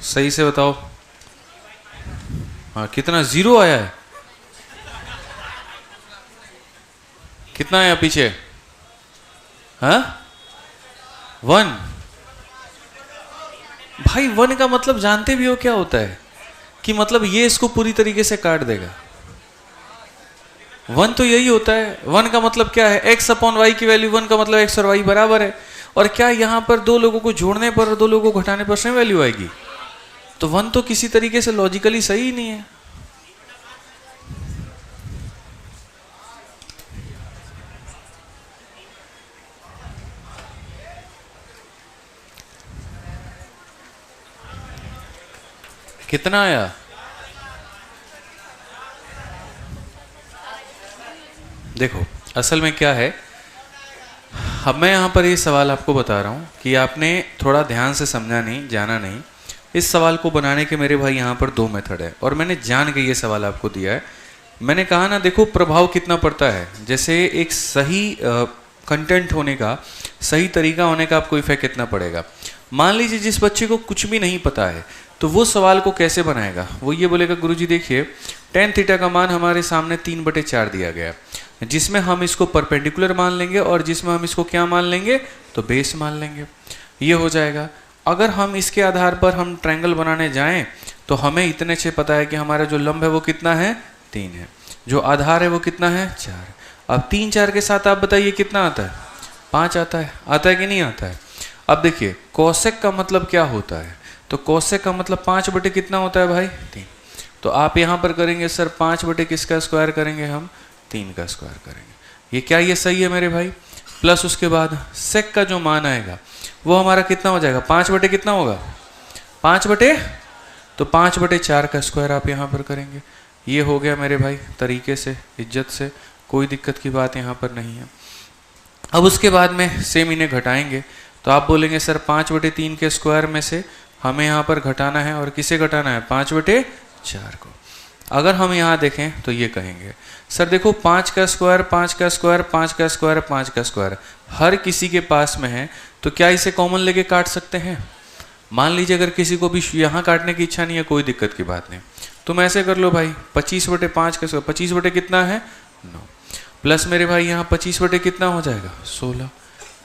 सही से बताओ। हाँ, कितना? 0 आया है। कितना आया पीछे? हाँ 1। भाई 1 का मतलब जानते भी हो क्या होता है? कि मतलब ये इसको पूरी तरीके से काट देगा। 1 तो यही होता है। 1 का मतलब क्या है? x अपॉन वाई की वैल्यू 1 का मतलब x और y बराबर है। और क्या यहाँ पर दो लोगों को जोड़ने पर और दो लोगों को घटाने पर सेम वैल्यू आएगी? तो 1 तो किसी तरीके से लॉजिकली सही ही नहीं है। कितना आया? देखो असल में क्या है, अब मैं यहाँ पर ये सवाल आपको बता रहा हूँ कि आपने थोड़ा ध्यान से समझा नहीं, जाना नहीं। इस सवाल को बनाने के मेरे भाई यहाँ पर 2 मेथड है, और मैंने जान के ये सवाल आपको दिया है। मैंने कहा ना, देखो प्रभाव कितना पड़ता है। जैसे एक सही कंटेंट होने का, सही तरीका होने का आपको इफेक्ट कितना पड़ेगा। मान लीजिए जिस बच्चे को कुछ भी नहीं पता है, तो वो सवाल को कैसे बनाएगा? वो ये बोलेगा गुरुजी देखिए tan थीटा का मान हमारे सामने 3/4 दिया गया है, जिसमें हम इसको परपेंडिकुलर मान लेंगे और जिसमें हम इसको क्या मान लेंगे, तो बेस मान लेंगे। ये हो जाएगा। अगर हम इसके आधार पर हम ट्रायंगल बनाने जाएं तो हमें इतने से पता है कि हमारा जो लंब है वो कितना है, 3 है, जो आधार है वो कितना है, 4। अब 3 4 के साथ आप बताइए कितना आता है, 5 आता है। आता है कि नहीं आता है? अब देखिए कोसेक का मतलब क्या होता है, तो कोसेक का मतलब 5 बटे कितना होता है भाई, 3। तो आप यहाँ पर करेंगे सर 5 बटे किसका स्क्वायर करेंगे, हम 3 का स्क्वायर करेंगे। ये क्या, ये सही है मेरे भाई। प्लस उसके बाद सेक का जो मान आएगा वो हमारा कितना हो जाएगा, 5 बटे कितना होगा, 5 बटे, तो 5 बटे 4 का स्क्वायर आप यहाँ पर करेंगे। ये हो गया मेरे भाई तरीके से, इज्जत से, कोई दिक्कत की बात यहाँ पर नहीं है। अब उसके बाद में सेम इन्हें घटाएंगे तो आप बोलेंगे सर 5 बटे 3 के स्क्वायर में से हमें यहाँ पर घटाना है, और किसे घटाना है, 5 बटे 4 को। अगर हम यहाँ देखें तो ये कहेंगे सर देखो 5 का स्क्वायर 5 का स्क्वायर 5 का स्क्वायर 5 का स्क्वायर हर किसी के पास में है, तो क्या इसे कॉमन लेके काट सकते हैं? मान लीजिए अगर किसी को भी यहाँ काटने की इच्छा नहीं है, कोई दिक्कत की बात नहीं, तुम ऐसे कर लो भाई 25 बटे 5 का स्क्वायर, 25 बटे कितना है, 9, प्लस मेरे भाई यहाँ 25 बटे कितना हो जाएगा, 16।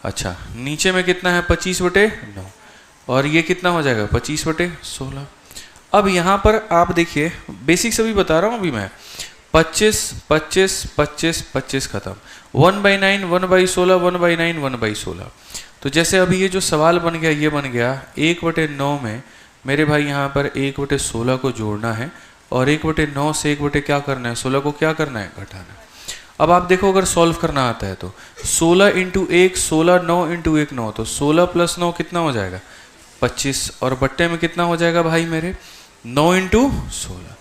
अच्छा नीचे में कितना है, 25 बटे 9, और ये कितना हो जाएगा, 25 बटे 16। अब यहाँ पर आप देखिए, बेसिक सभी बता रहा हूँ अभी मैं, 25 25 25 25 खत्म, 1/9 1/16 1/9 1/16। तो जैसे अभी ये जो सवाल बन गया, ये बन गया 1/9 में मेरे भाई यहाँ पर 1/16 को जोड़ना है, और 1/9 से 1 क्या करना है, 16 को क्या करना है, घटाना है। अब आप देखो अगर सॉल्व करना आता है तो 16 × 1 16, 9 × 1 9, तो 16 + 9 कितना हो जाएगा, 25, और बट्टे में कितना हो जाएगा भाई मेरे, 9 × 16।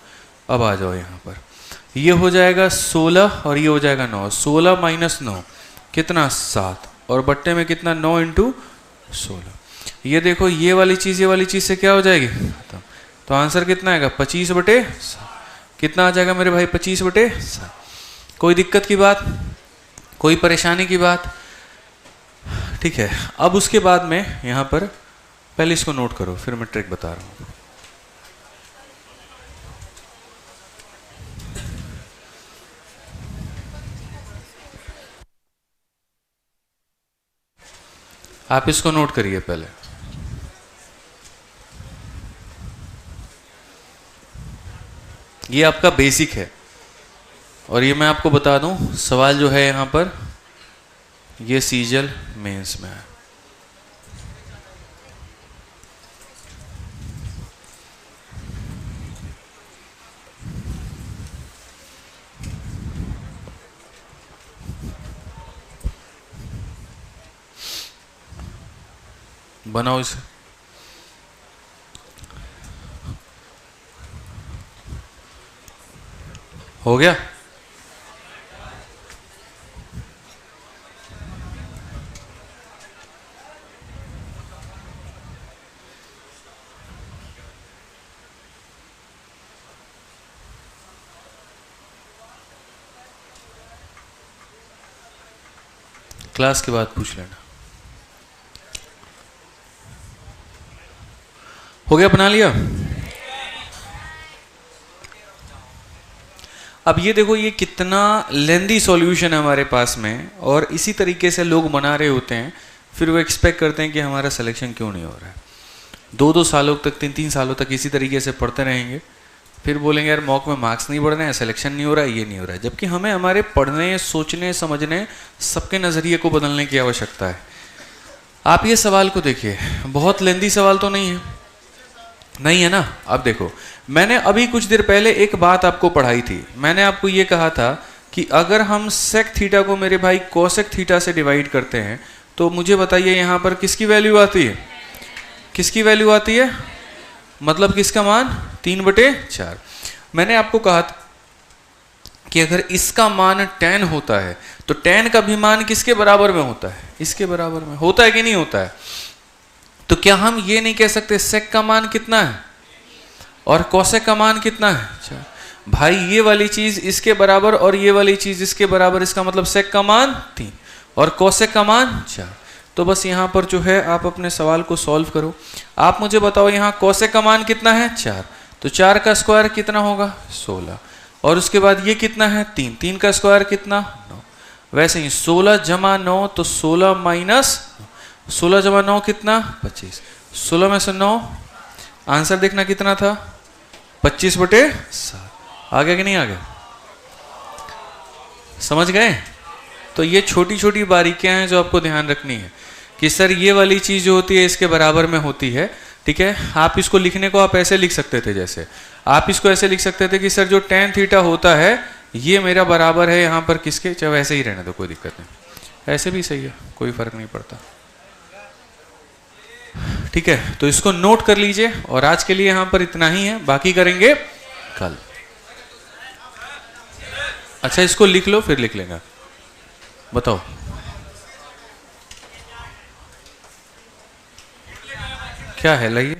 अब आ जाओ यहाँ पर, ये हो जाएगा 16 और ये हो जाएगा 9, 16 - 9 कितना, 7, और बट्टे में कितना, 9 × 16। ये देखो ये वाली चीज़ से क्या हो जाएगी, खत्म। तो आंसर कितना आएगा, 25 बटे 7। कितना आ जाएगा मेरे भाई, 25 बटे 7। कोई दिक्कत की बात, कोई परेशानी की बात, ठीक है। अब उसके बाद में यहाँ पर पहले इसको नोट करो, फिर मैं ट्रिक बता रहा हूँ। आप इसको नोट करिए पहले। ये आपका बेसिक है, और ये मैं आपको बता दूं, सवाल जो है यहाँ पर ये सीजल मेंस में है। बनाओ इसे। हो गया? क्लास के बाद पूछ लेना। हो गया, बना लिया? अब ये देखो ये कितना लेंदी सॉल्यूशन है हमारे पास में, और इसी तरीके से लोग बना रहे होते हैं, फिर वो एक्सपेक्ट करते हैं कि हमारा सिलेक्शन क्यों नहीं हो रहा है। 2-2 सालों तक 3-3 सालों तक इसी तरीके से पढ़ते रहेंगे, फिर बोलेंगे यार मॉक में मार्क्स नहीं बढ़ रहे हैं, सिलेक्शन नहीं हो रहा है, ये नहीं हो रहा है। जबकि हमें हमारे पढ़ने, सोचने, समझने, सबके नज़रिए को बदलने की आवश्यकता है। आप ये सवाल को देखिए, बहुत लेंदी सवाल तो नहीं है, नहीं है ना। अब देखो मैंने अभी कुछ देर पहले एक बात आपको पढ़ाई थी, मैंने आपको ये कहा था कि अगर हम सेक थीटा को मेरे भाई कोसेक थीटा से डिवाइड करते हैं तो मुझे बताइए यहाँ पर किसकी वैल्यू आती है, किसकी वैल्यू आती है, मतलब किसका मान, 3/4। मैंने आपको कहा कि अगर इसका मान 10 होता है तो 10 का भी मान किसके बराबर में होता है, इसके बराबर में होता है कि नहीं होता है। तो क्या हम ये नहीं कह सकते सेक का मान कितना है और कोसेक का मान कितना है, 4। भाई ये वाली चीज इसके बराबर और ये वाली चीज इसके बराबर, इसका मतलब सेक का मान 3 और कोसेक का मान 4। तो बस यहाँ पर जो है आप अपने सवाल को सॉल्व करो। आप मुझे बताओ यहाँ कोसेक का मान कितना है, 4, तो 4 का स्क्वायर कितना होगा, 16। और उसके बाद ये कितना है 3, 3 का स्क्वायर कितना 9। वैसे ही 16 जमा 9 तो 16 माइनस 16 जमा 9 कितना 25। 16 में से 9 आंसर देखना कितना था 25/7। आ गया कि नहीं आ गया? समझ गए? तो ये छोटी छोटी बारीकियां हैं जो आपको ध्यान रखनी है कि सर ये वाली चीज जो होती है इसके बराबर में होती है। ठीक है, आप इसको लिखने को आप ऐसे लिख सकते थे, जैसे आप इसको ऐसे लिख सकते थे कि सर जो tan थीटा होता है ये मेरा बराबर है यहाँ पर किसके, चाहे वैसे ही रहने दो कोई दिक्कत नहीं, ऐसे भी सही है, कोई फर्क नहीं पड़ता। ठीक है, तो इसको नोट कर लीजिए और आज के लिए यहाँ पर इतना ही है, बाकी करेंगे कल। अच्छा इसको लिख लो फिर लिख लेंगे। बताओ क्या है, लाइए।